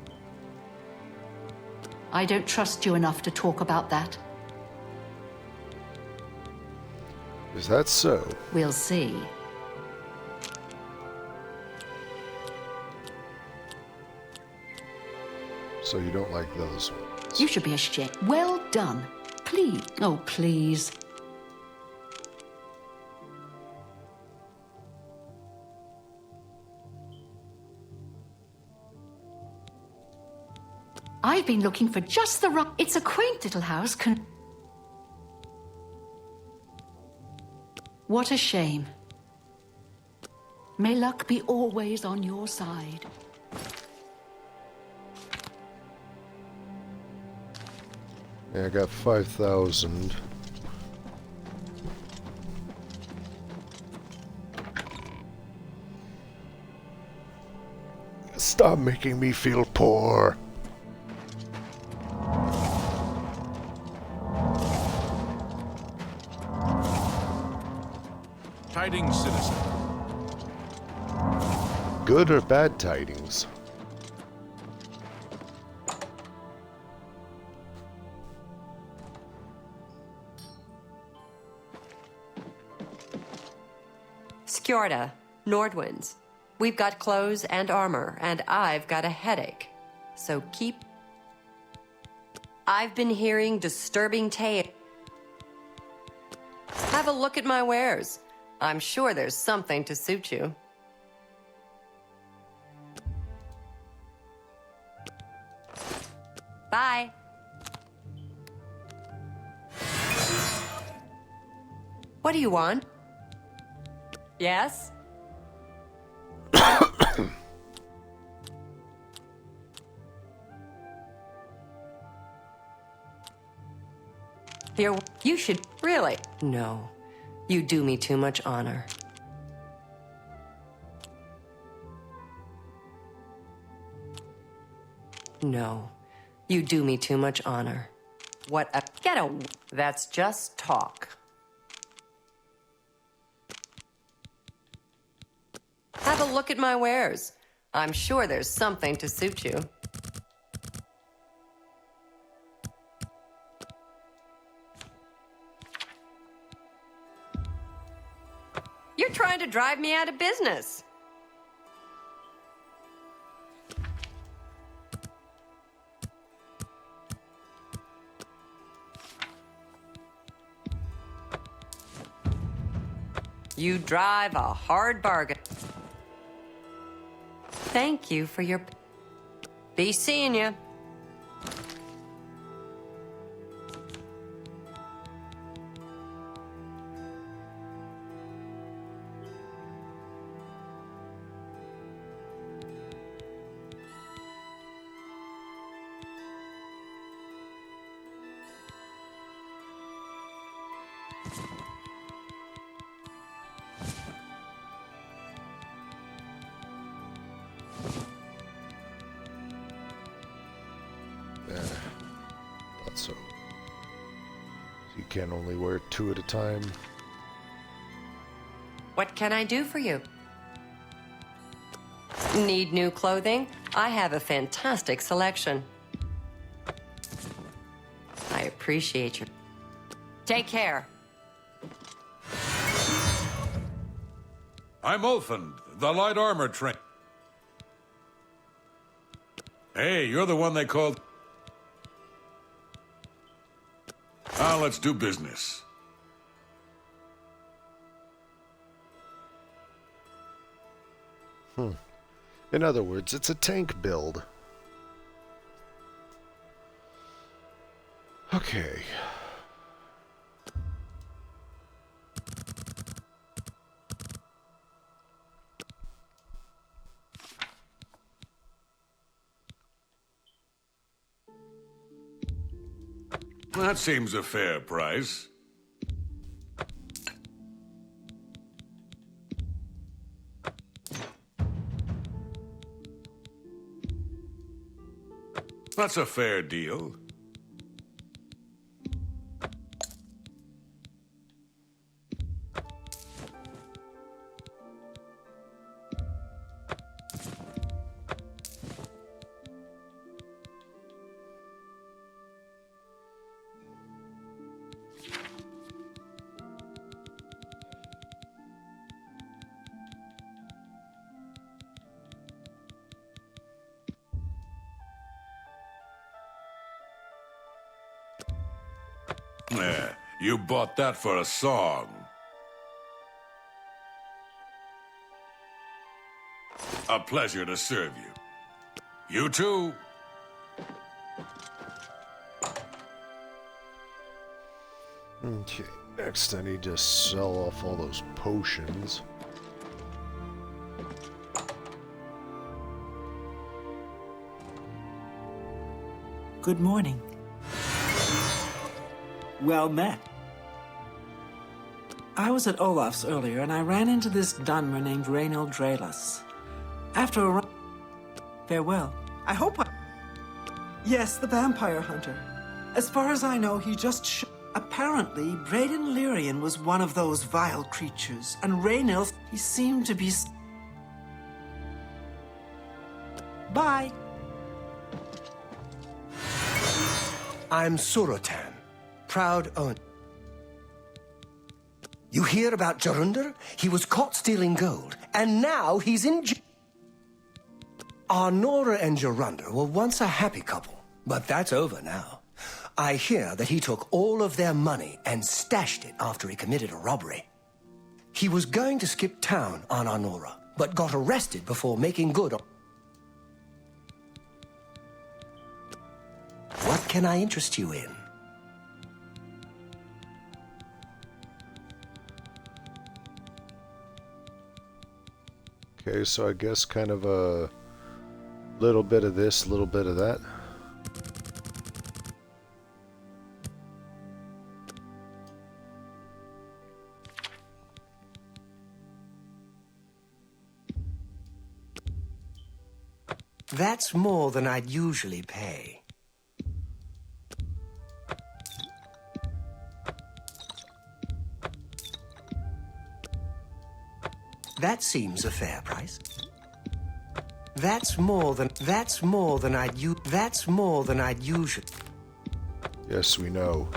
I don't trust you enough to talk about that. Is that so? We'll see. So you don't like those ones? You should be ashamed. Well done. Please. Oh, please. I've been looking for just the right... It's a quaint little house. What a shame. May luck be always on your side. Yeah, I got 5,000. Stop making me feel poor. Tidings, citizen. Good or bad tidings? Skjorta, Nordwinds. We've got clothes and armor, and I've got a headache. So keep... I've been hearing disturbing tales. Have a look at my wares. I'm sure there's something to suit you. Bye. What do you want? Yes? Here, you should really. No, you do me too much honor. No, you do me too much honor. What a ghetto. That's just talk. Have a look at my wares. I'm sure there's something to suit you. You're trying to drive me out of business. You drive a hard bargain. Thank you for your... Be seeing you. Not so. You can only wear 2 at a time. What can I do for you? Need new clothing? I have a fantastic selection. I appreciate your... Take care. I'm Ulfund, the light armor train. Hey, you're the one they called... Now let's do business. In other words, it's a tank build. Okay. That seems a fair price. That's a fair deal. You bought that for a song. A pleasure to serve you. You too. Okay, next I need to sell off all those potions. Good morning. Well met. I was at Olaf's earlier, and I ran into this Dunmer named Reynald Draelus. After a run... Farewell. I hope I... Yes, the vampire hunter. As far as I know, he just Apparently, Braden Lyrian was one of those vile creatures, and Reynald, he seemed to be... Bye. I'm Surotan, proud owner. You hear about Jarunder? He was caught stealing gold, and now he's in Arnora and Jarunder were once a happy couple, but that's over now. I hear that he took all of their money and stashed it after he committed a robbery. He was going to skip town on Arnora, but got arrested before making good on... What can I interest you in? Okay, so I guess kind of a little bit of this, little bit of that. That's more than I'd usually pay. That seems a fair price. That's more than I'd usually. Yes, we know.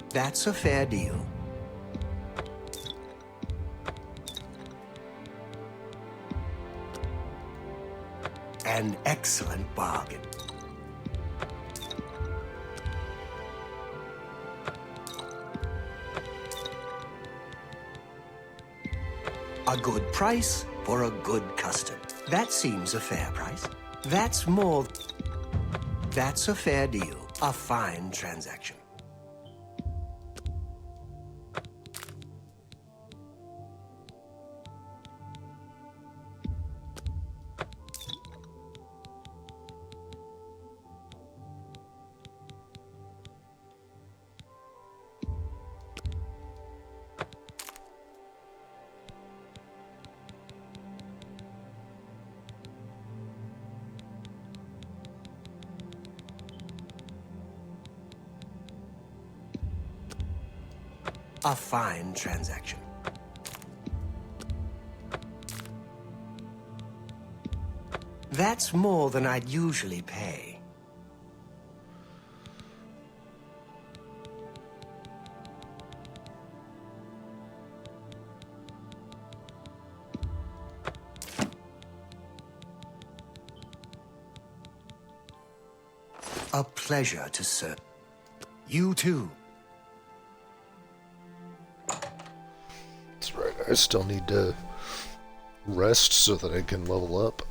That's a fair deal. An excellent bargain. A good price for a good custom. That seems a fair price. That's a fair deal. A fine transaction. A fine transaction. That's more than I'd usually pay. A pleasure to serve. You too. That's right, I still need to rest so that I can level up.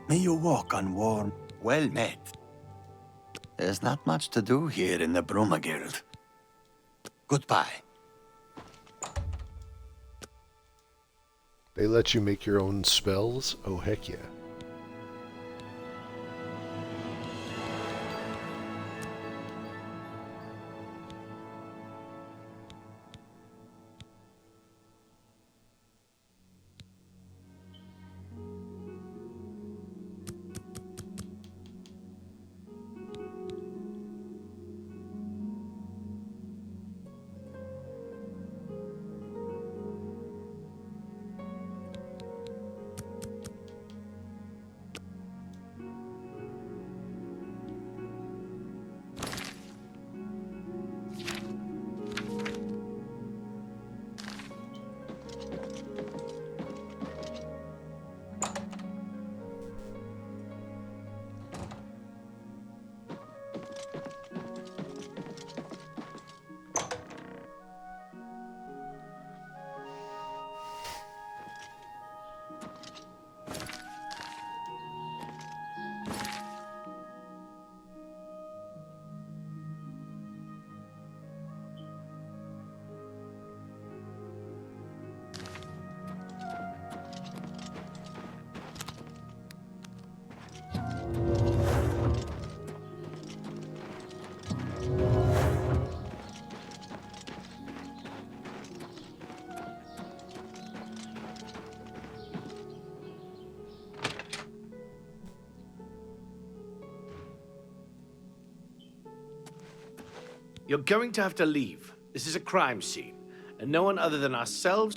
May you walk unworn. Well met. There's not much to do here in the Bruma Guild. Goodbye. They let you make your own spells? Oh, heck yeah. You're going to have to leave. This is a crime scene, and no one other than ourselves...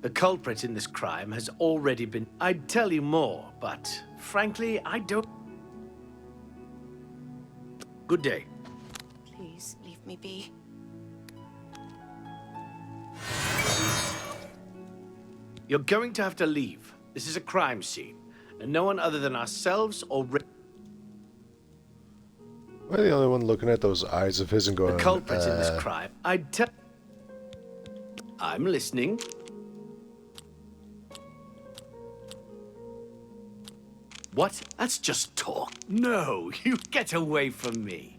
The culprit in this crime has already been... I'd tell you more, but frankly, I don't... Good day. Please, leave me be. You're going to have to leave. This is a crime scene, and no one other than ourselves or... Am I the only one looking at those eyes of his and going, The culprit in this crime, I'd tell... I'm listening. What? That's just talk. No, you get away from me.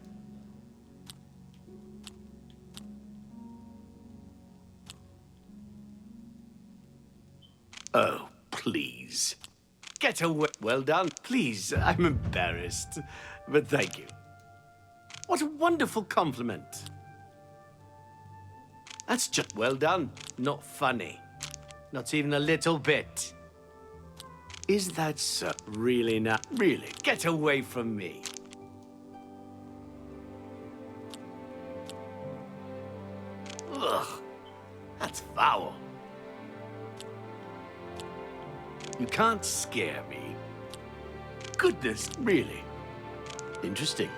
Oh, please. Get away. Well done. Please, I'm embarrassed. But thank you. What a wonderful compliment. That's just well done. Not funny. Not even a little bit. Is that so? Really not? Really? Get away from me. Ugh. That's foul. You can't scare me. Goodness, really? Interesting.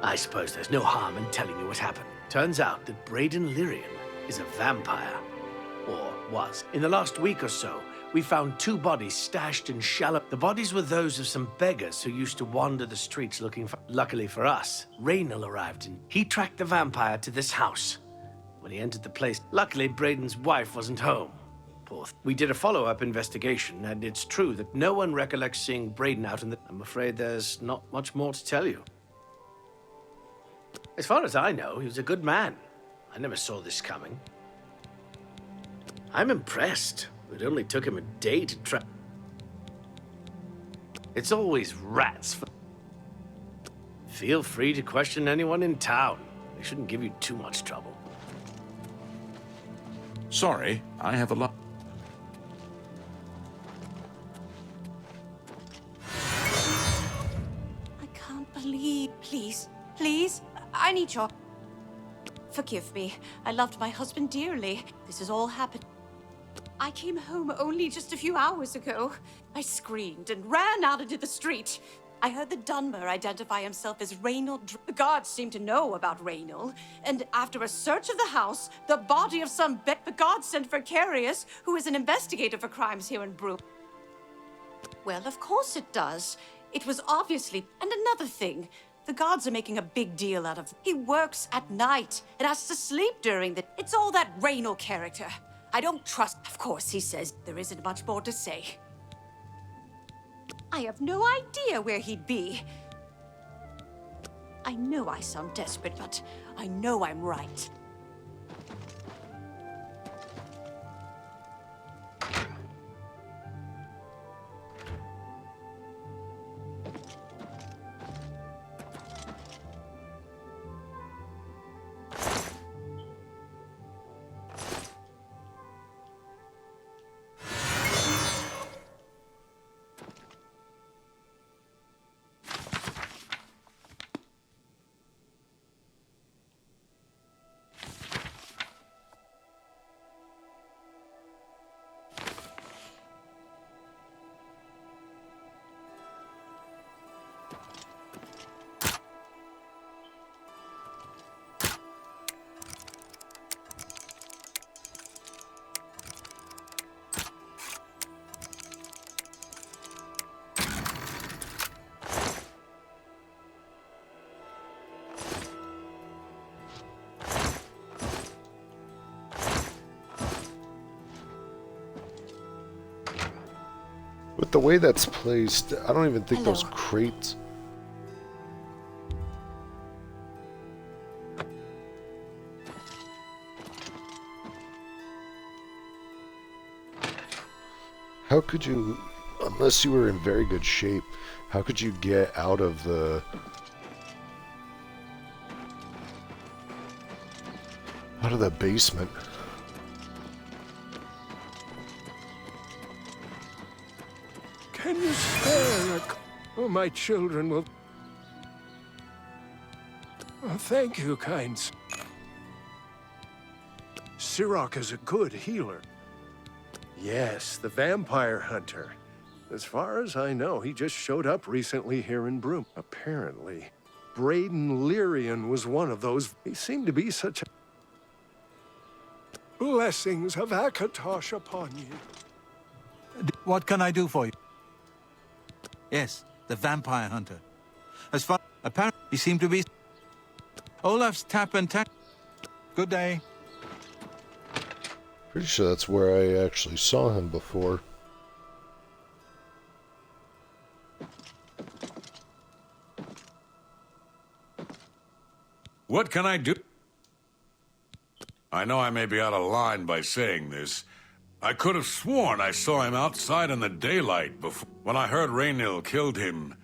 I suppose there's no harm in telling you what happened. Turns out that Braden Lyrian is a vampire. Or was. In the last week or so, we found 2 bodies stashed in shallow... The bodies were those of some beggars who used to wander the streets looking for... Luckily for us, Raynal arrived and he tracked the vampire to this house. When he entered the place, luckily Braden's wife wasn't home. We did a follow-up investigation, and it's true that no one recollects seeing Braden out in the... I'm afraid there's not much more to tell you. As far as I know, he was a good man. I never saw this coming. I'm impressed. It only took him a day to try... It's always rats. Feel free to question anyone in town. They shouldn't give you too much trouble. Sorry, I have a lot. I can't believe... Please, please, I need your... Forgive me. I loved my husband dearly. This has all happened. I came home only just a few hours ago. I screamed and ran out into the street. I heard the Dunmer identify himself as Raynal. The guards seemed to know about Raynal, and after a search of the house, the body of some the guards sent for Carius, who is an investigator for crimes here in Broom. Well, of course it does. It was obviously... And another thing, the guards are making a big deal out of... He works at night and has to sleep during the... It's all that Raynal character. I don't trust... Of course, he says there isn't much more to say. I have no idea where he'd be. I know I sound desperate, but I know I'm right. With the way that's placed, I don't even think those Hello. crates... How could you, unless you were in very good shape, how could you get out of the... out of the basement? Can you spare a... Oh, my children will... Thank you, kind. Sirach is a good healer. Yes, the vampire hunter. As far as I know, he just showed up recently here in Broom. Apparently, Braden Lyrian was one of those. He seemed to be such a... Blessings of Akatosh upon you. What can I do for you? Yes, the vampire hunter. As far... Apparently, he seemed to be... Olaf's tap and tap. Good day. Pretty sure that's where I actually saw him before. What can I do? I know I may be out of line by saying this. I could have sworn I saw him outside in the daylight before. When I heard Raynil killed him,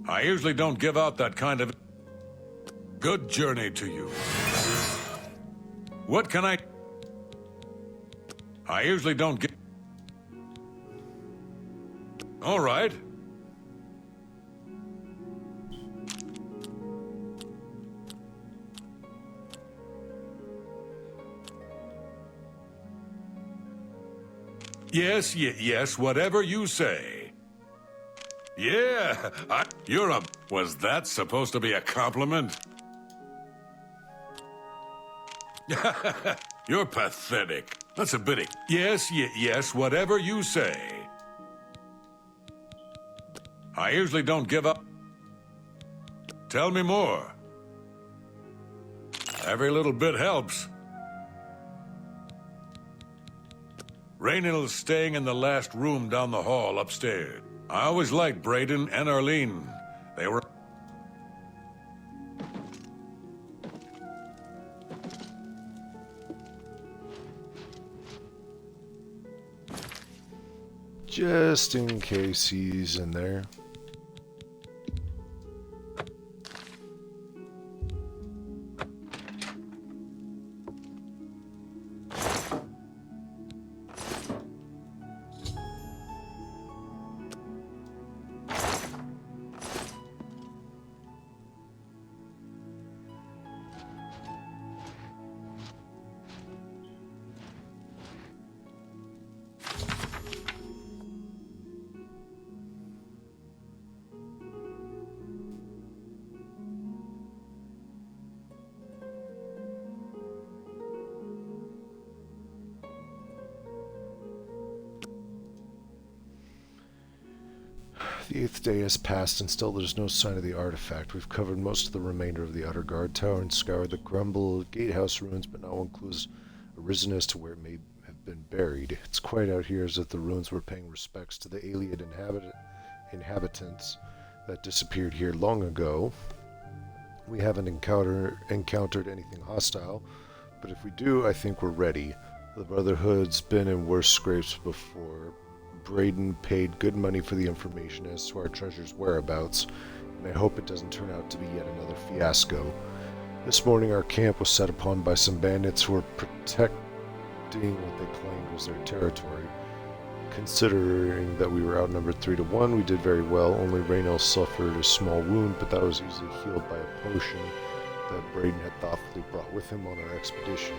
I usually don't give out that kind of... Good journey to you. What can I usually don't get... All right. Yes, whatever you say. Yeah, you're a... Was that supposed to be a compliment? You're pathetic. That's a bit... Yes, whatever you say. I usually don't give up. Tell me more. Every little bit helps. Raynil's staying in the last room down the hall upstairs. I always liked Braden and Arlene. They were... Just in case he's in there. The 8th day has passed and still there's no sign of the artifact. We've covered most of the remainder of the Outer Guard Tower and scoured the Grumble Gatehouse ruins, but no one clues arisen as to where it may have been buried. It's quiet out here as if the ruins were paying respects to the alien inhabitants that disappeared here long ago. We haven't encountered anything hostile, but if we do, I think we're ready. The Brotherhood's been in worse scrapes before. Braden paid good money for the information as to our treasure's whereabouts, and I hope it doesn't turn out to be yet another fiasco. This morning our camp was set upon by some bandits who were protecting what they claimed was their territory. Considering that we were outnumbered 3 to 1, we did very well. Only Raynil suffered a small wound, but that was easily healed by a potion that Braden had thoughtfully brought with him on our expedition.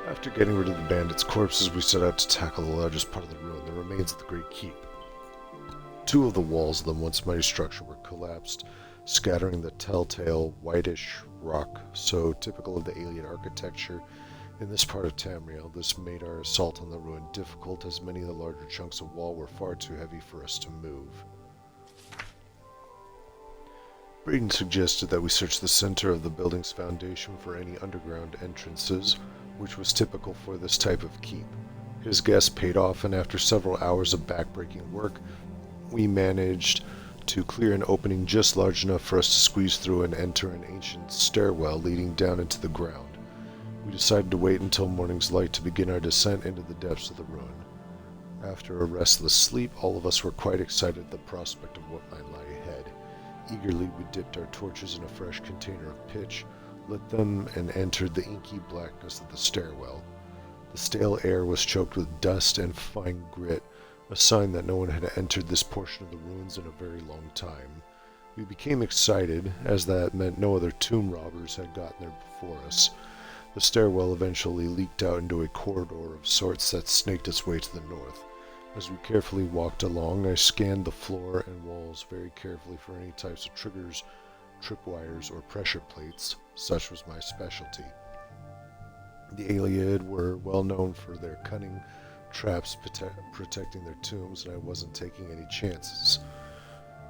After getting rid of the bandits' corpses, we set out to tackle the largest part of the ruin, the remains of the Great Keep. 2 of the walls of the once mighty structure were collapsed, scattering the telltale whitish rock so typical of the alien architecture in this part of Tamriel. This made our assault on the ruin difficult, as many of the larger chunks of wall were far too heavy for us to move. Braden suggested that we search the center of the building's foundation for any underground entrances, which was typical for this type of keep. His guess paid off, and after several hours of backbreaking work, we managed to clear an opening just large enough for us to squeeze through and enter an ancient stairwell leading down into the ground. We decided to wait until morning's light to begin our descent into the depths of the ruin. After a restless sleep, all of us were quite excited at the prospect of what might lie ahead. Eagerly, we dipped our torches in a fresh container of pitch, lit them, and entered the inky blackness of the stairwell. The stale air was choked with dust and fine grit, a sign that no one had entered this portion of the ruins in a very long time. We became excited, as that meant no other tomb robbers had gotten there before us. The stairwell eventually leaked out into a corridor of sorts that snaked its way to the north. As we carefully walked along, I scanned the floor and walls very carefully for any types of triggers, tripwires, or pressure plates. Such was my specialty. The Iliad were well known for their cunning traps protecting their tombs, and I wasn't taking any chances.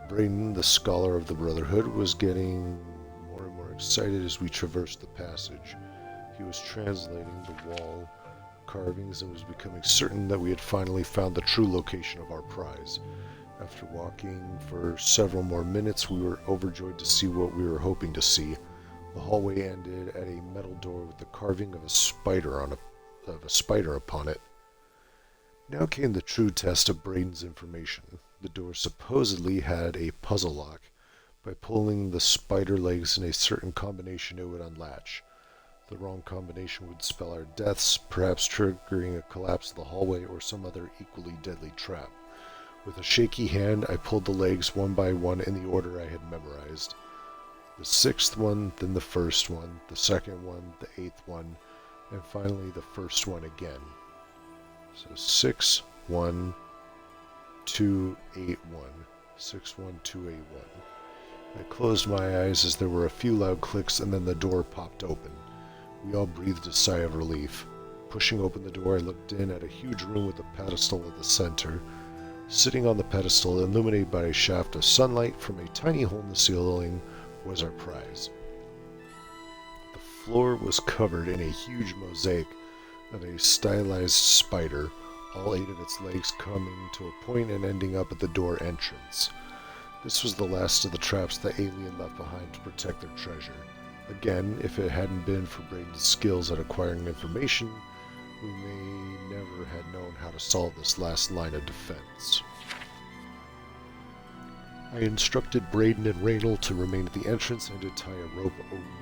Braden, the scholar of the Brotherhood, was getting more and more excited as we traversed the passage. He was translating the wall carvings and was becoming certain that we had finally found the true location of our prize. After walking for several more minutes, we were overjoyed to see what we were hoping to see. The hallway ended at a metal door with the carving of a spider upon it. Now came the true test of Braden's information. The door supposedly had a puzzle lock. By pulling the spider legs in a certain combination, it would unlatch. The wrong combination would spell our deaths, perhaps triggering a collapse of the hallway or some other equally deadly trap. With a shaky hand, I pulled the legs one by one in the order I had memorized. The sixth one, then the first one, the second one, the eighth one, and finally the first one again. So 6, 1, 2, 8, 1. 6, 1, 2, 8, 1. I closed my eyes as there were a few loud clicks and then the door popped open. We all breathed a sigh of relief. Pushing open the door, I looked in at a huge room with a pedestal at the center. Sitting on the pedestal, illuminated by a shaft of sunlight from a tiny hole in the ceiling, was our prize. The floor was covered in a huge mosaic of a stylized spider, all 8 of its legs coming to a point and ending up at the door entrance. This was the last of the traps the alien left behind to protect their treasure. Again, if it hadn't been for Braden's skills at acquiring information, we may never have known how to solve this last line of defense. I instructed Braden and Reynold to remain at the entrance and to tie a rope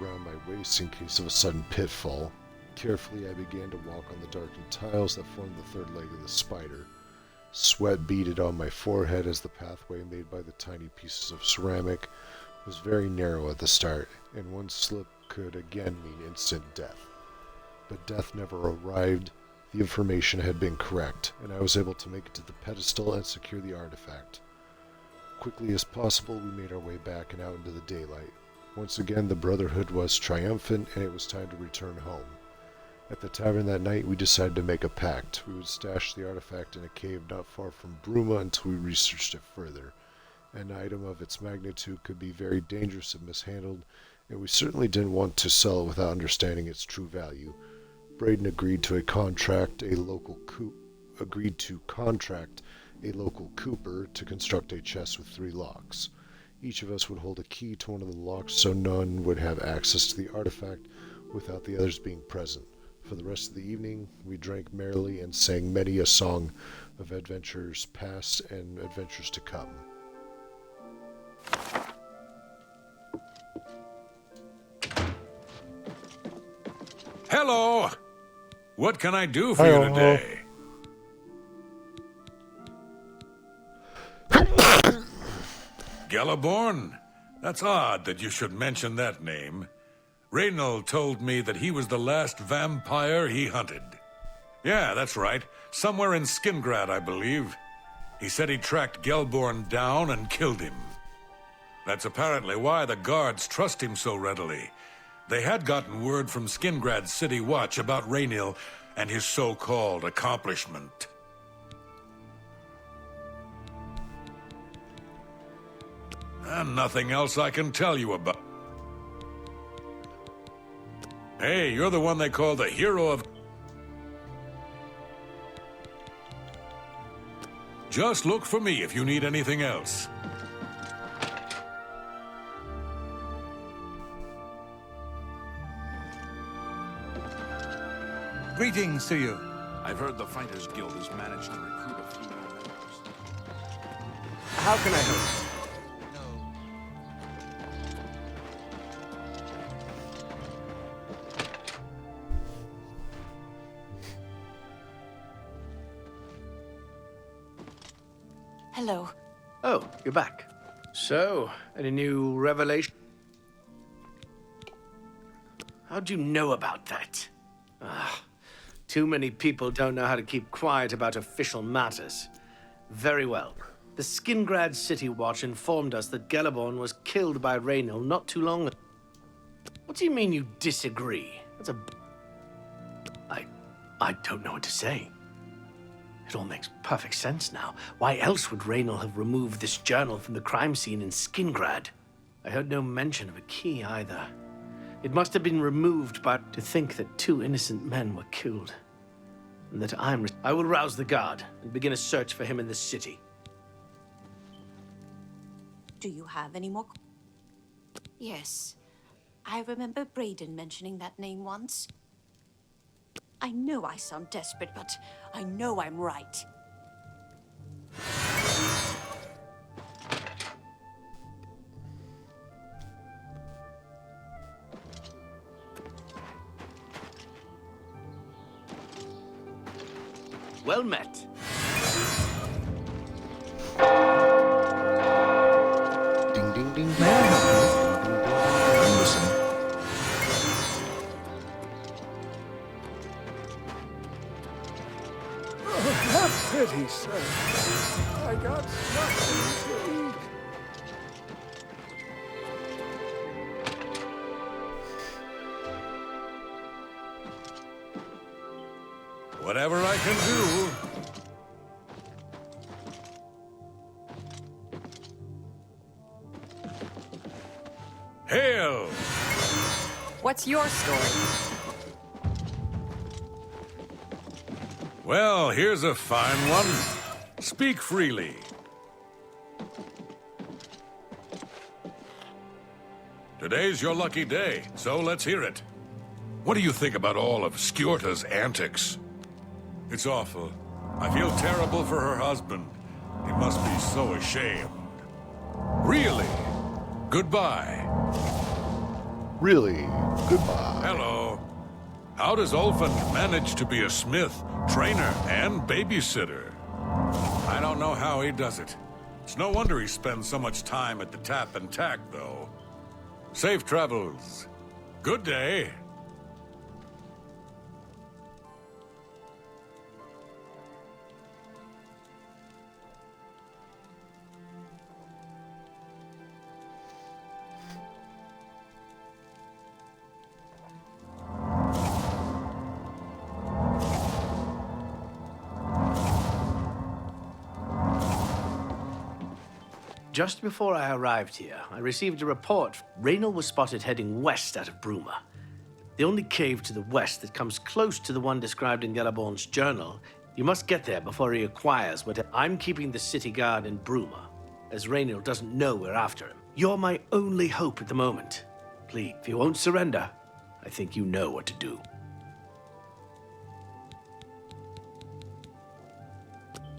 around my waist in case of a sudden pitfall. Carefully, I began to walk on the darkened tiles that formed the third leg of the spider. Sweat beaded on my forehead as the pathway made by the tiny pieces of ceramic was very narrow at the start, and one slip could again mean instant death. But death never arrived. The information had been correct, and I was able to make it to the pedestal and secure the artifact. Quickly as possible, we made our way back and out into the daylight. Once again, the Brotherhood was triumphant, and it was time to return home. At the tavern that night, we decided to make a pact. We would stash the artifact in a cave not far from Bruma until we researched it further. An item of its magnitude could be very dangerous if mishandled, and we certainly didn't want to sell it without understanding its true value. Braden agreed to contract a local cooper to construct a chest with 3 locks. Each of us would hold a key to one of the locks so none would have access to the artifact without the others being present. For the rest of the evening, we drank merrily and sang many a song of adventures past and adventures to come. Hello! What can I do for you today? Galaborn? That's odd that you should mention that name. Reynold told me that he was the last vampire he hunted. Yeah, that's right. Somewhere in Skingrad, I believe. He said he tracked Gelborn down and killed him. That's apparently why the guards trust him so readily. They had gotten word from Skingrad's City Watch about Raynil and his so-called accomplishment. And nothing else I can tell you about. Hey, you're the one they call the hero of... Just look for me if you need anything else. Greetings to you. I've heard the Fighters Guild has managed to recruit a few more members. How can I help? Hello. Oh, you're back. So, any new revelation? How'd you know about that? Ah, too many people don't know how to keep quiet about official matters. Very well. The Skingrad City Watch informed us that Gellerborn was killed by Raynor not too long ago. What do you mean you disagree? That's a... I don't know what to say. It all makes perfect sense now. Why else would Raynor have removed this journal from the crime scene in Skingrad? I heard no mention of a key either. It must have been removed to think that 2 innocent men were killed. And that I will rouse the guard and begin a search for him in the city. Do you have any more? Yes. I remember Braden mentioning that name once. I know I sound desperate, but I know I'm right. Well met. Ding, ding, ding. May I help you? I'm listening. Have pity, sir. I got nothing to eat. Whatever I can do. Hail! What's your story? Well, here's a fine one. Speak freely. Today's your lucky day, so let's hear it. What do you think about all of Skjorta's antics? It's awful. I feel terrible for her husband. He must be so ashamed. Really? Goodbye. Really? Goodbye. Hello. How does Ulfund manage to be a smith, trainer, and babysitter? I don't know how he does it. It's no wonder he spends so much time at the tap and tack, though. Safe travels. Good day. Just before I arrived here, I received a report. Raynor was spotted heading west out of Bruma. The only cave to the west that comes close to the one described in Gellerborn's journal. You must get there before he acquires what... I'm keeping the city guard in Bruma, as Raynor doesn't know we're after him. You're my only hope at the moment. Please, if you won't surrender, I think you know what to do.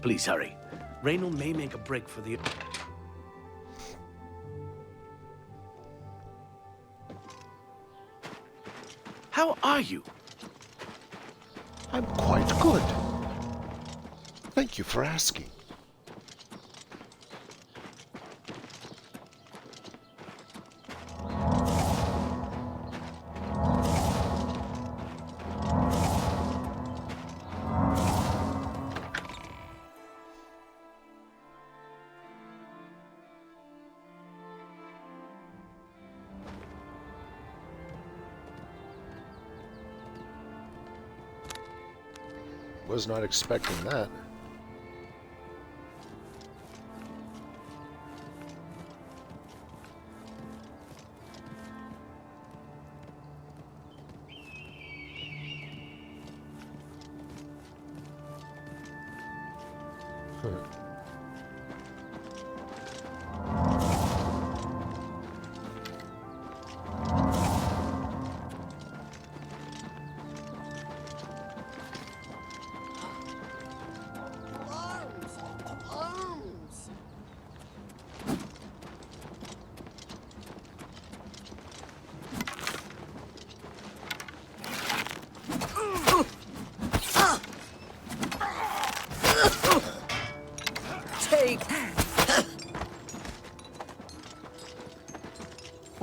Please hurry. Raynor may make a break for the... How are you? I'm quite good. Thank you for asking. Was not expecting that.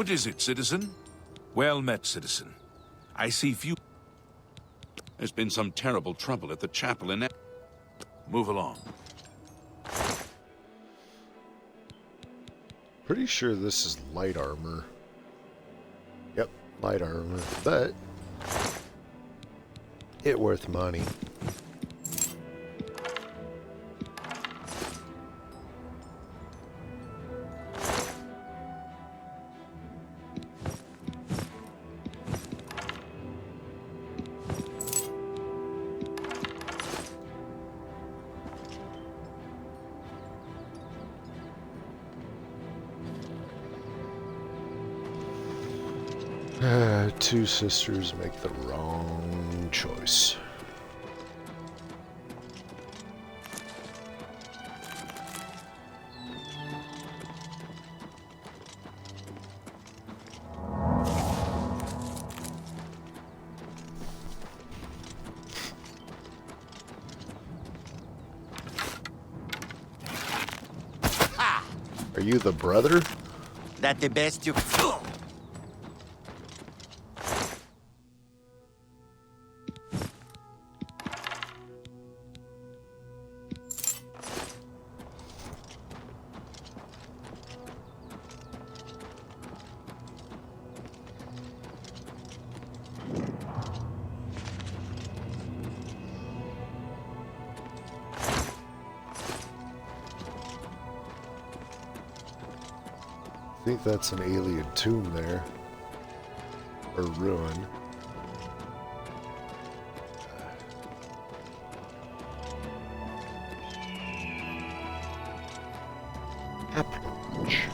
What is it, citizen? Well met, citizen. I see few... There's been some terrible trouble at the chapel in... Move along. Pretty sure this is light armor. Yep, light armor, but it worth money. Two sisters make the wrong choice. Are you the brother? That the best you... I think that's an alien tomb there. Or ruin. Approach.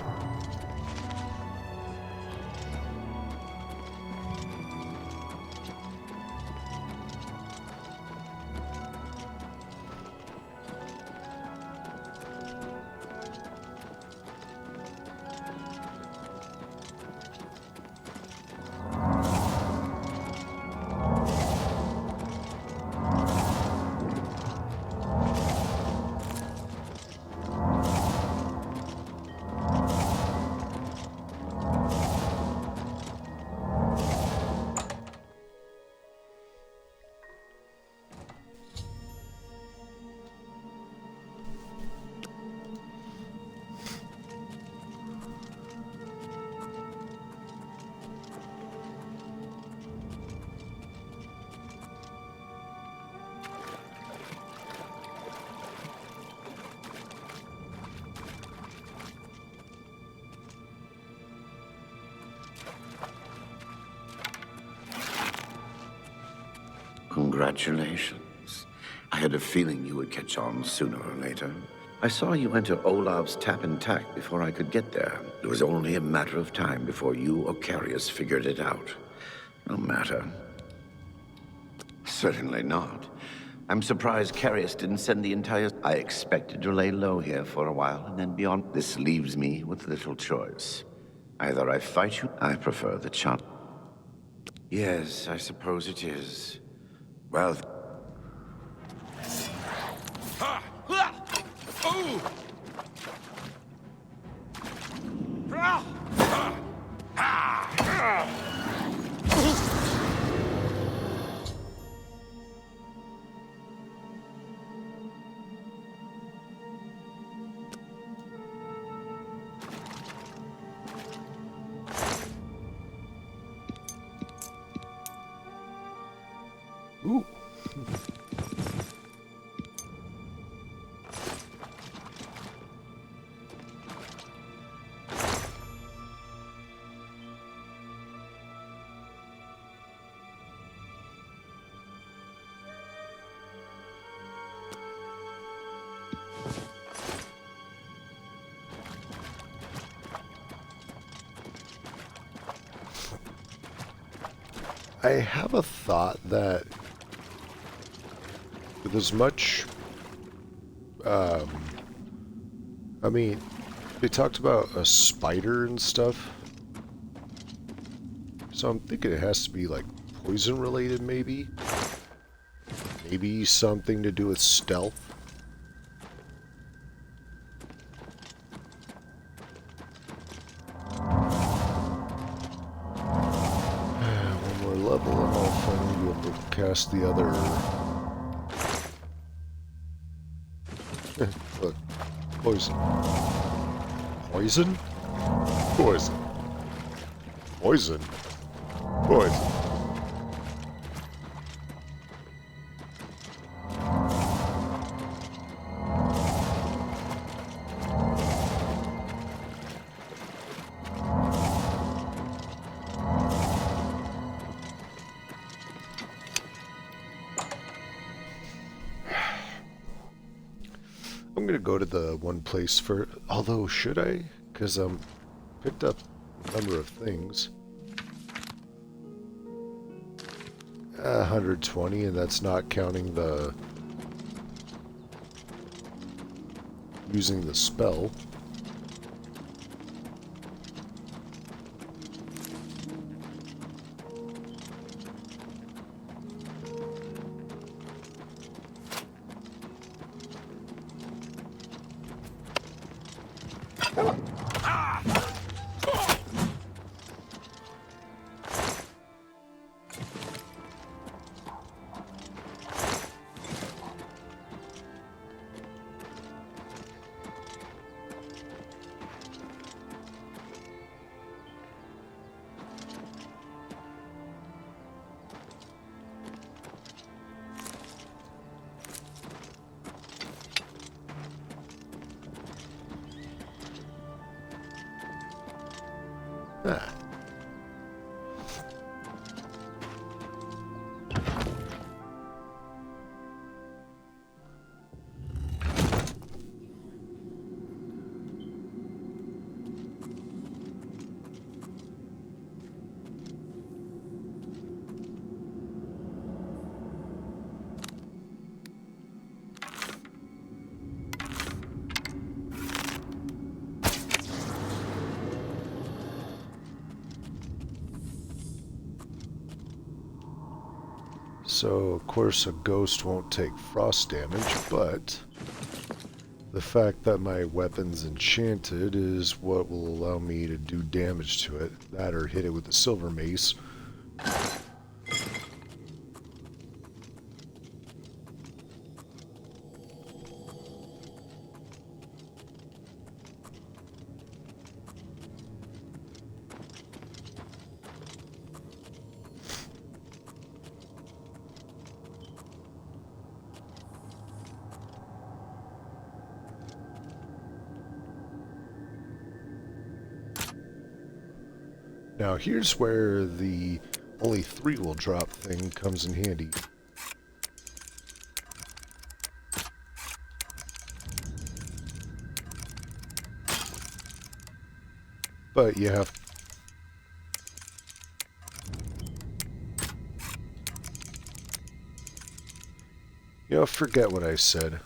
Congratulations. I had a feeling you would catch on sooner or later. I saw you enter Olav's tap and tack before I could get there. It was only a matter of time before you or Carius figured it out. No matter. Certainly not. I'm surprised Carius didn't send the entire... I expected to lay low here for a while and then beyond. This leaves me with little choice. Either I fight you... I prefer the chance. Yes, I suppose it is. Well... Ooh. I have a thought that with as much, I mean, they talked about a spider and stuff, so I'm thinking it has to be like poison related, maybe something to do with stealth. past the other... Look. Poison. Poison? Poison. Poison. Poison. I'm gonna go to the one place for... Although, should I? Because picked up a number of things. 120, and that's not counting the... using the spell. Ah. So, of course, a ghost won't take frost damage, but the fact that my weapon's enchanted is what will allow me to do damage to it. That or hit it with the silver mace. Now here's where the only 3 will drop thing comes in handy. But you have... You know, forget what I said.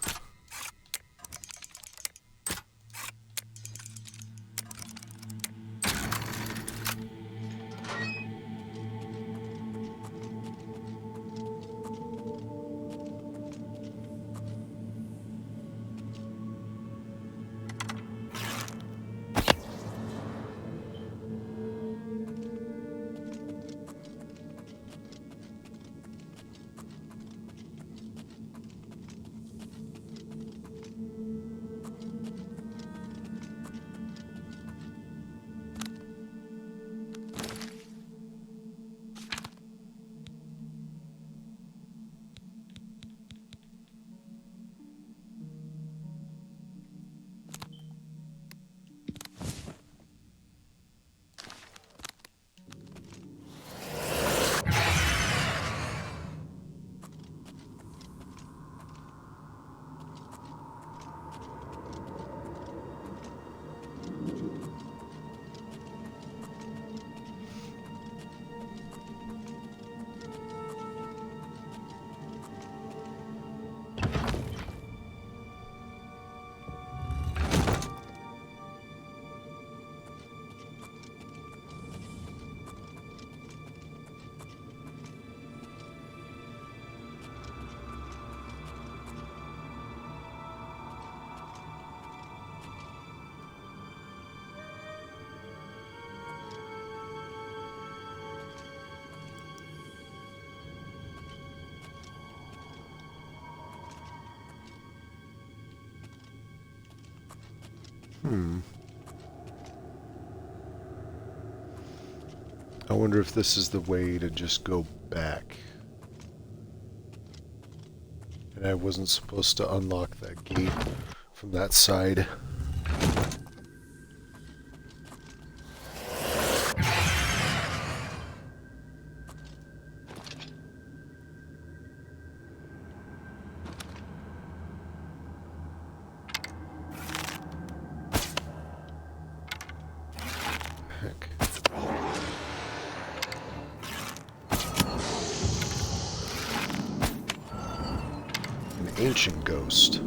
I wonder if this is the way to just go back. And I wasn't supposed to unlock that gate from that side. Heck. An ancient ghost.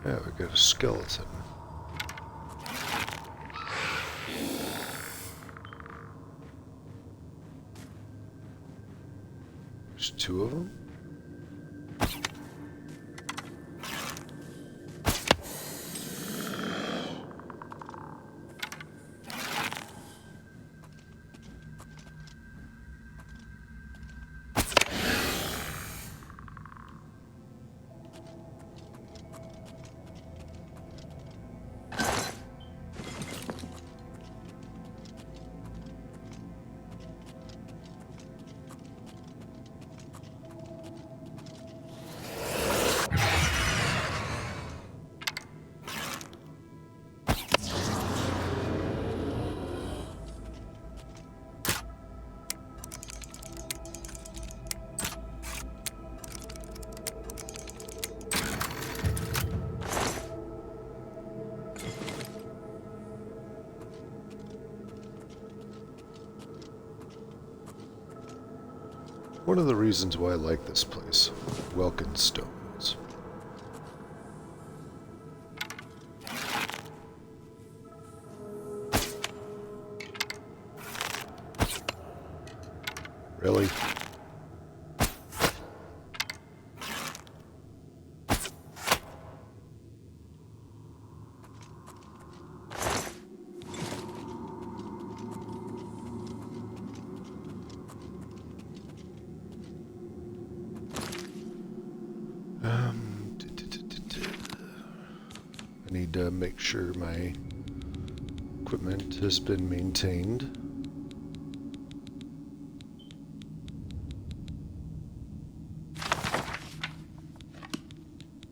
Yeah, we got a skeleton. There's two of them? One of the reasons why I like this place, Welkin Stones. Really? I need to make sure my equipment has been maintained.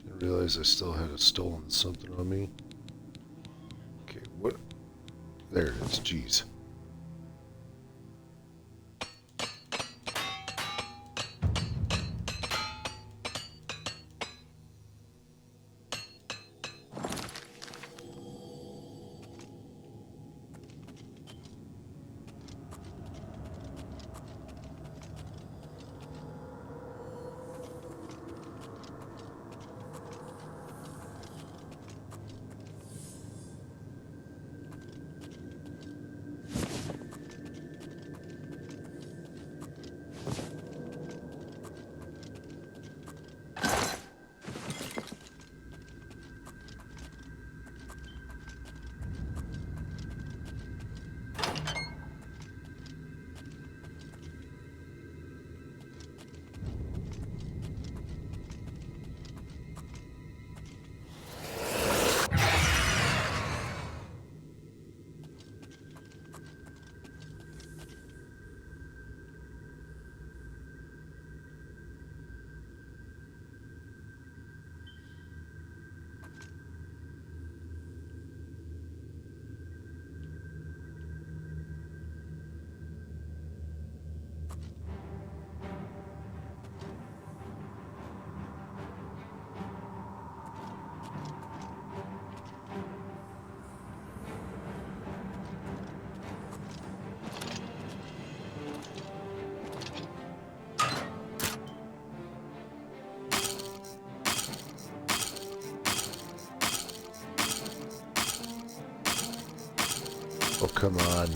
Didn't realize I still had stolen something on me. Okay, what? There it is, jeez. Oh, come on.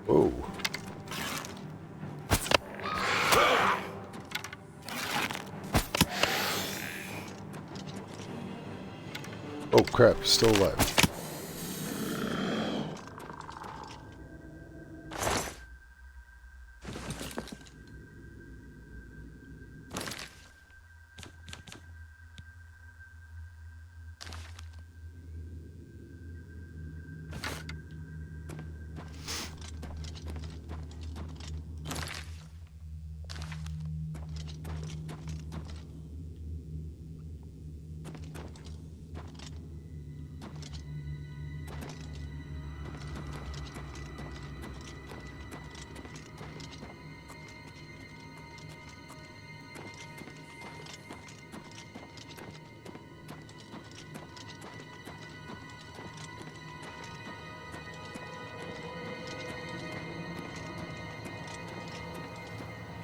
Whoa. Oh crap, he's still alive.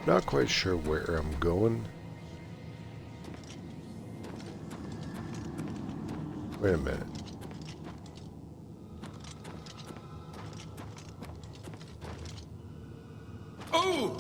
Not quite sure where I'm going. Wait a minute. Oh!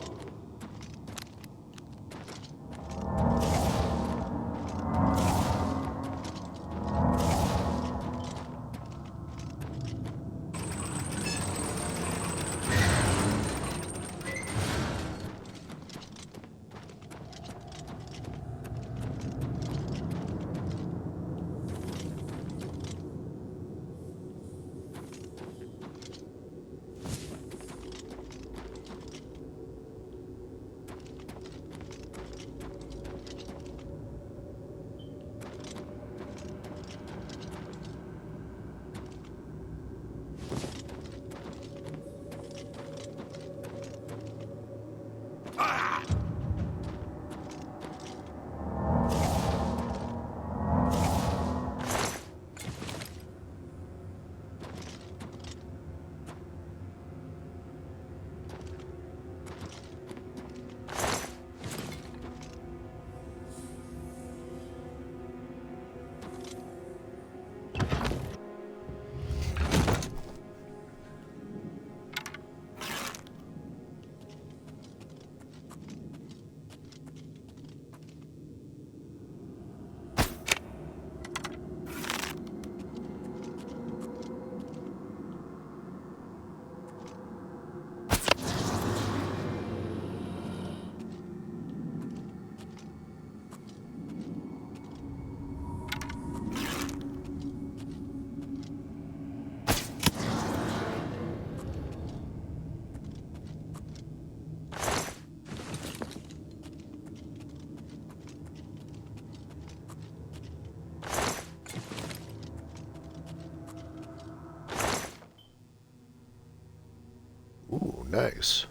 Nice.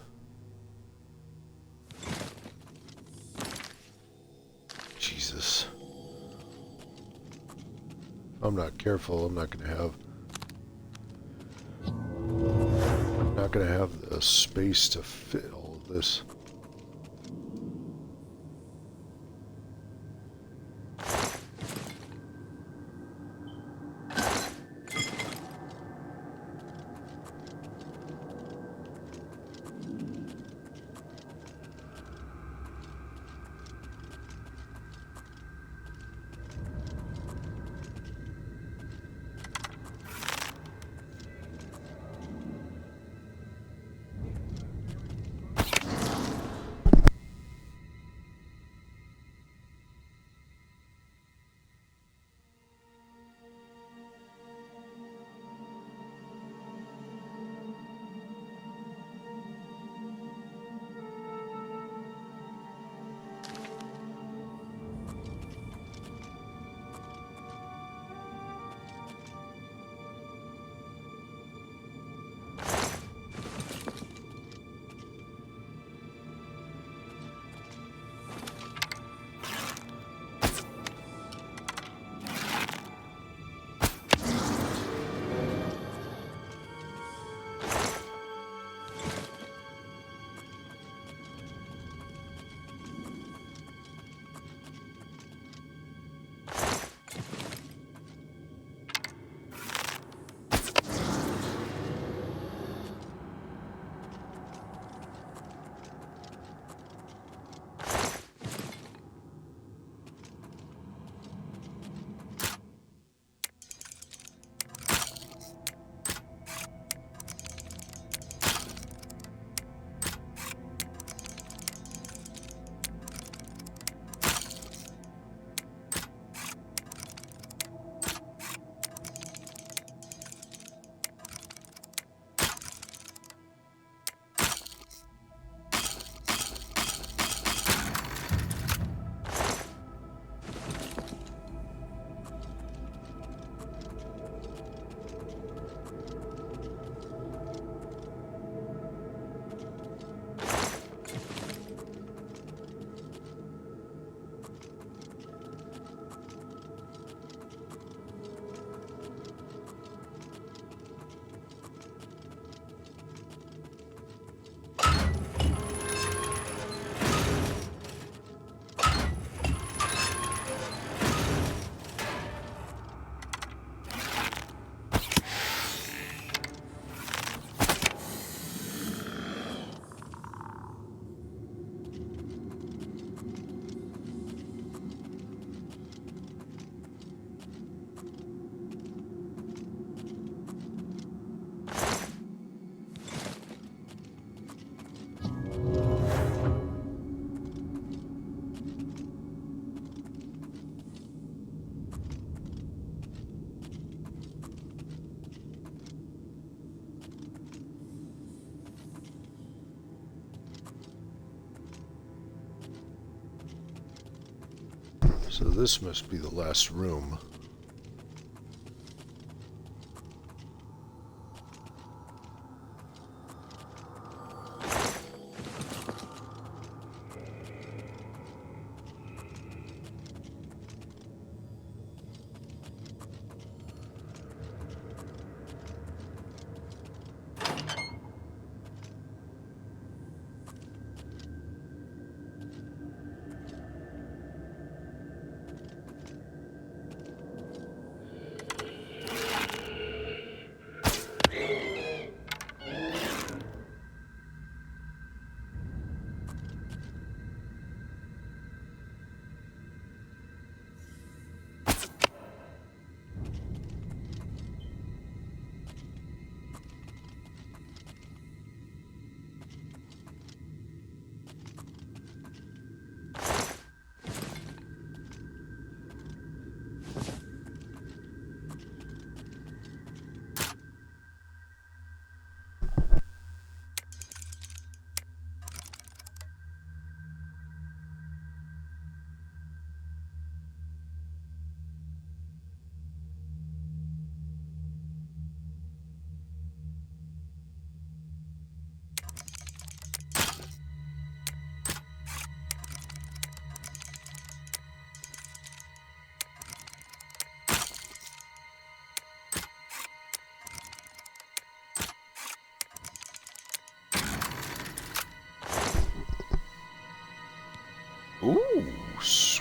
Jesus. If I'm not careful, I'm not gonna have the space to fit all of this. So this must be the last room.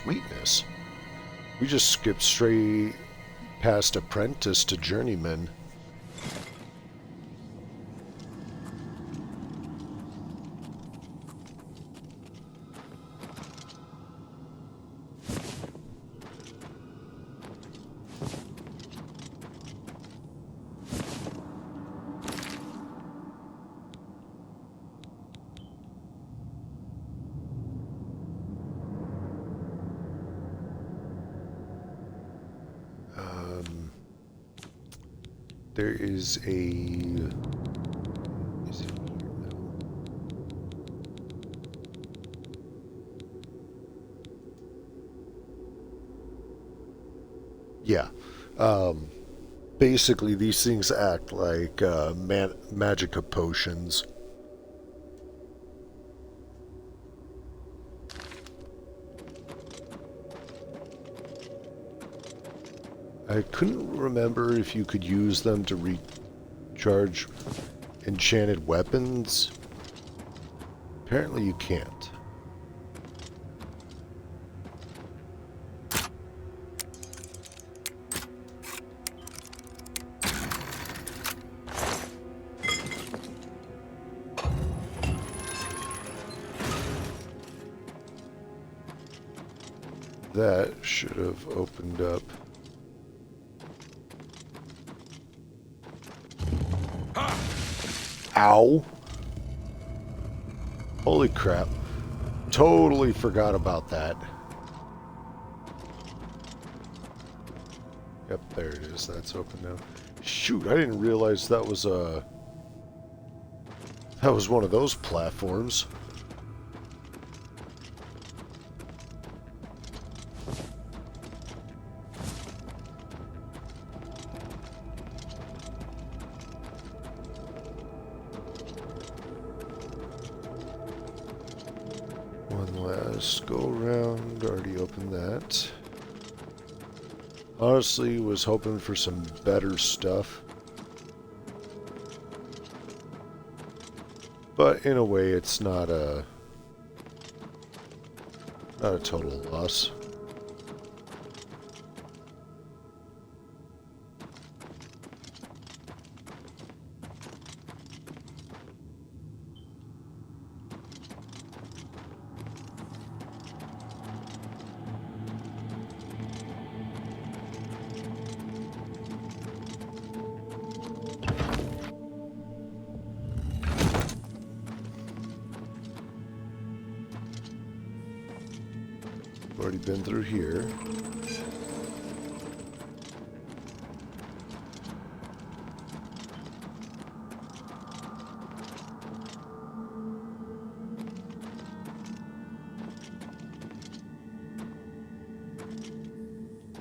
Sweetness. We just skipped straight past apprentice to journeyman. There is a... Is it here? No. Yeah. Basically, these things act like magica potions. I couldn't remember if you could use them to recharge enchanted weapons. Apparently you can't. That should have opened up. Ow. Holy crap. Totally forgot about that. Yep, there it is. That's open now. Shoot, I didn't realize that was one of those platforms. Last go around, already opened that. Honestly, was hoping for some better stuff. But in a way, it's not a total loss. Already been through here.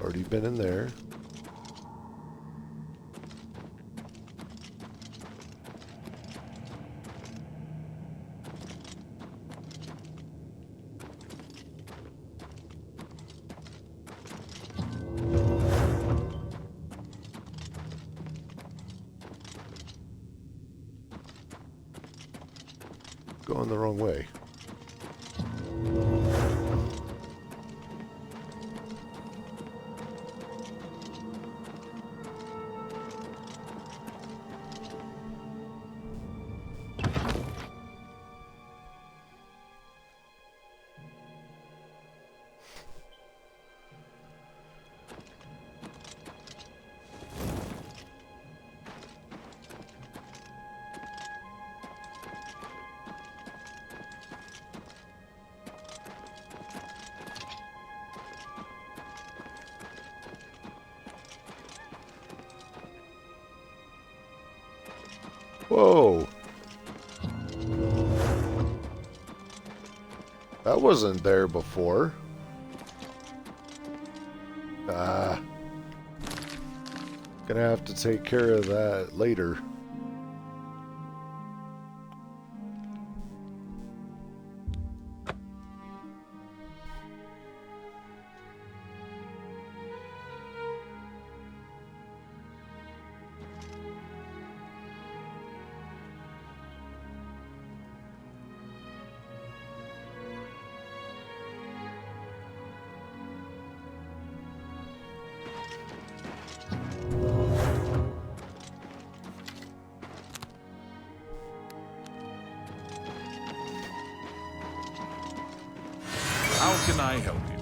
Already been in there. Going the wrong way. Whoa. That wasn't there before. Gonna have to take care of that later. can I help you?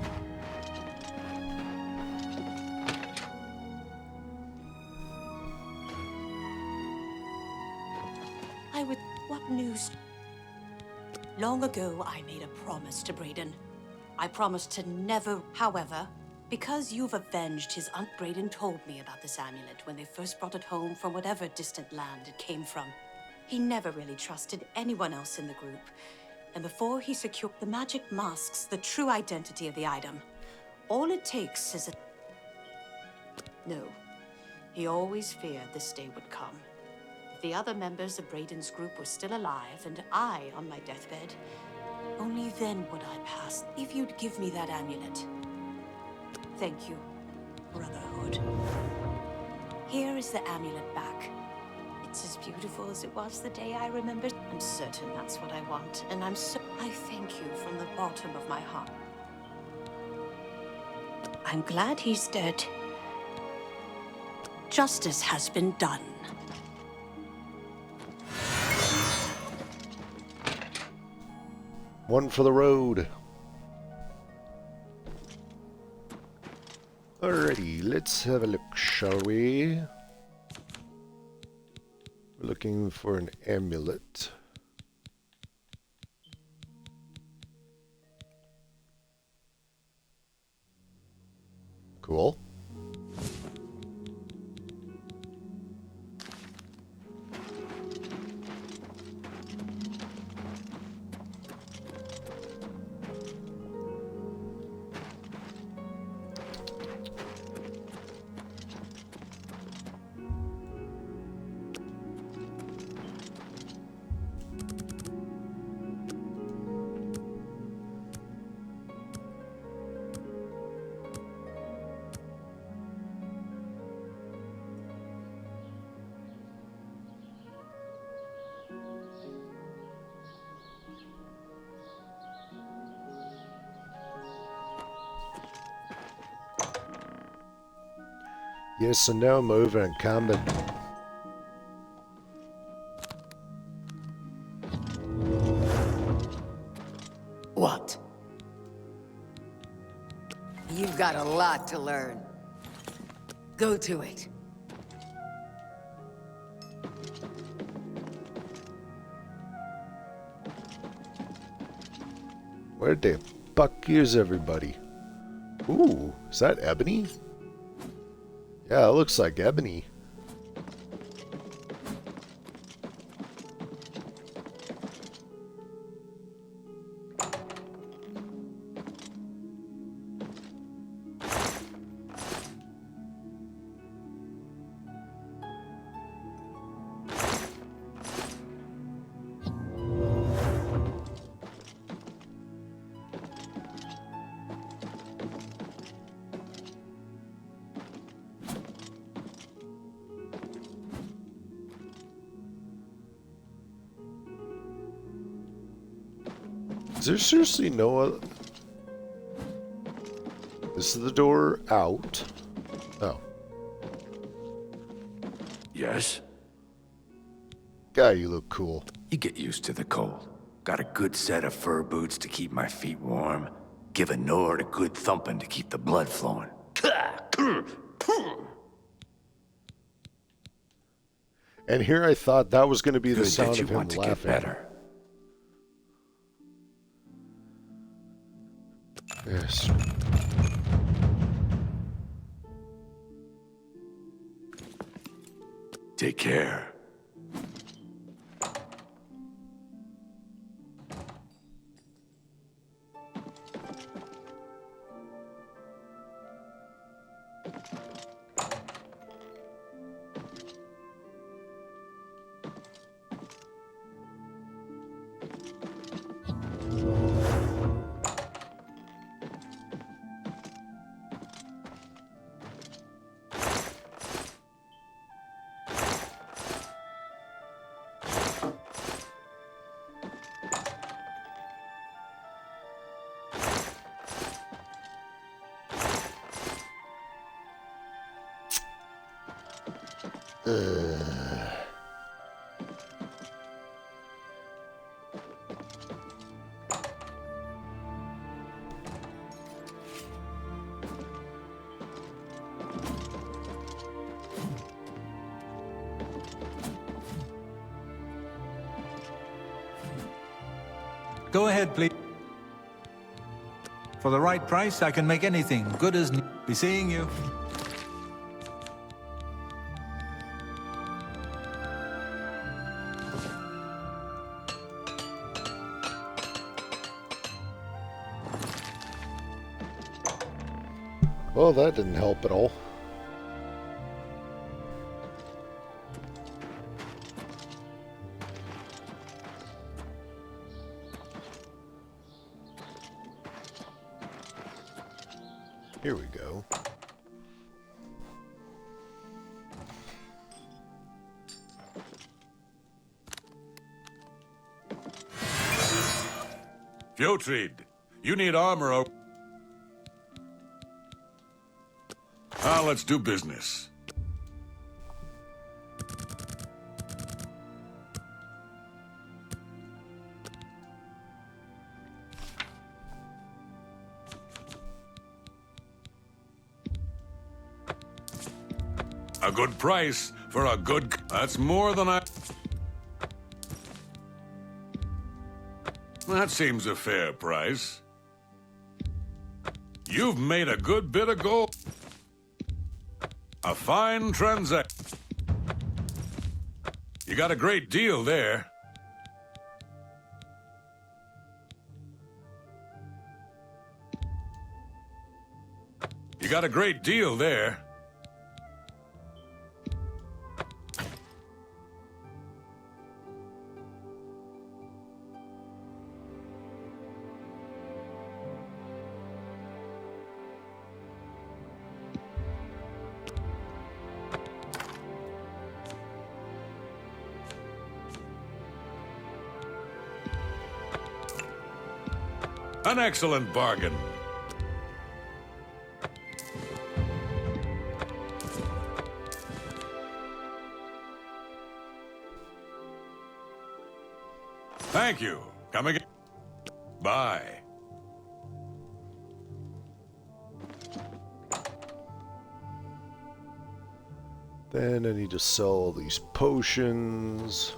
What news? Long ago, I made a promise to Brayden. I promised to never... However, because you've avenged his aunt, Brayden told me about this amulet when they first brought it home from whatever distant land it came from. He never really trusted anyone else in the group. And before he secured the magic masks, the true identity of the item. All it takes is a... No. He always feared this day would come. If the other members of Brayden's group were still alive, and I on my deathbed, only then would I pass if you'd give me that amulet. Thank you, Brotherhood. Here is the amulet back. It's as beautiful as it was the day I remembered. I'm certain that's what I want, and I thank you from the bottom of my heart. I'm glad he's dead. Justice has been done. One for the road. Alrighty, let's have a look, shall we? We're looking for an amulet. Cool. Yes, so now I'm over in combat. What? You've got a lot to learn. Go to it. Where the fuck is everybody? Ooh, is that ebony? Yeah, it looks like ebony. Is there seriously no other... This is the door out. Oh. Yes? Guy, you look cool. You get used to the cold. Got a good set of fur boots to keep my feet warm. Give a Nord a good thumping to keep the blood flowing. And here I thought that was going to be the Good sound that you of him want to laughing. get better. Yes. Take care. Go ahead, please. For the right price, I can make anything good as new. Be seeing you. Well, that didn't help at all. Here we go. Fjotrid, you need armor. Now let's do business. A good price for a good... That's more than I... That seems a fair price. You've made a good bit of gold. A fine transaction. You got a great deal there. You got a great deal there. An excellent bargain. Thank you. Come again. Bye. Then I need to sell all these potions.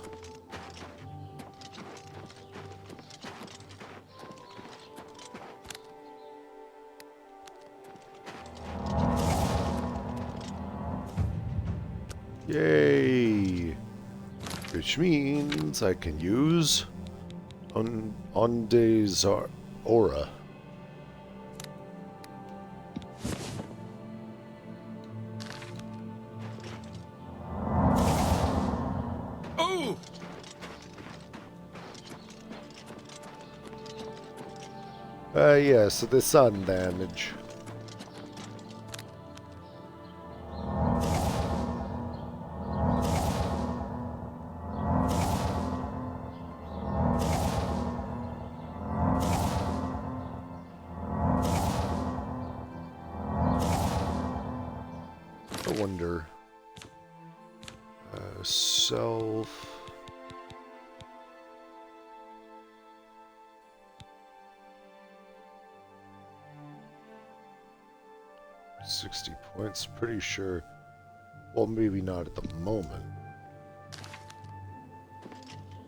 Yay! Which means I can use Onde's aura. Oh! Yes, the sun damage. I wonder. Self. $60 points, pretty sure. Well, maybe not at the moment.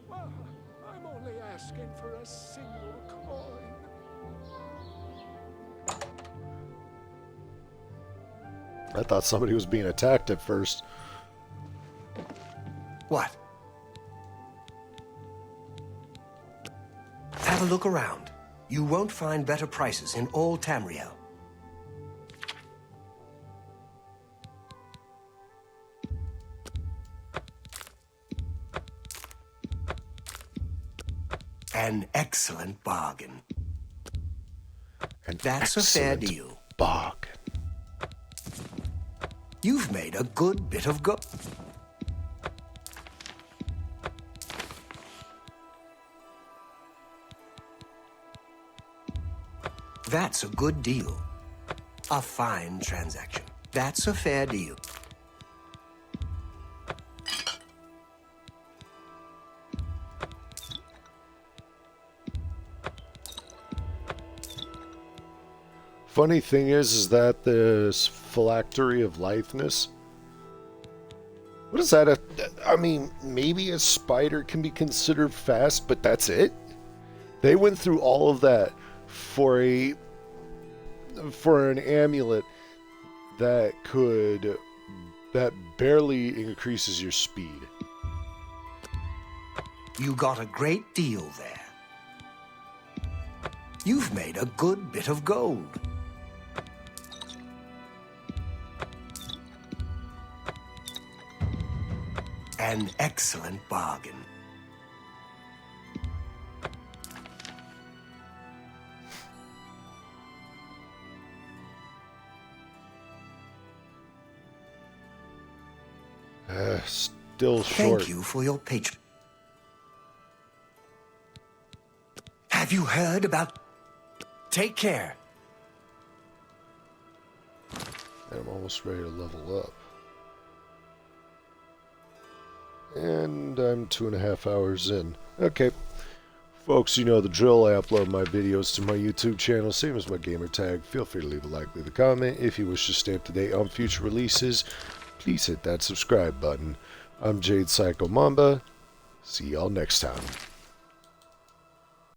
Well, I'm only asking for a single coin. I thought somebody was being attacked at first. What? Have a look around. You won't find better prices in all Tamriel. An excellent bargain. That's a fair deal. Bargain. You've made a good bit of gold. That's a good deal. A fine transaction. That's a fair deal. Funny thing is that this phylactery of litheness. What is that? I mean, maybe a spider can be considered fast, but that's it? They went through all of that for an amulet that barely increases your speed. You got a great deal there. You've made a good bit of gold. An excellent bargain. Still short. Thank you for your patron. Have you heard about... Take care. I'm almost ready to level up. And I'm 2.5 hours in. Okay. Folks, you know the drill. I upload my videos to my YouTube channel, same as my gamer tag. Feel free to leave a like, leave a comment. If you wish to stay up to date on future releases, please hit that subscribe button. I'm Jade Psycho Mamba. See y'all next time.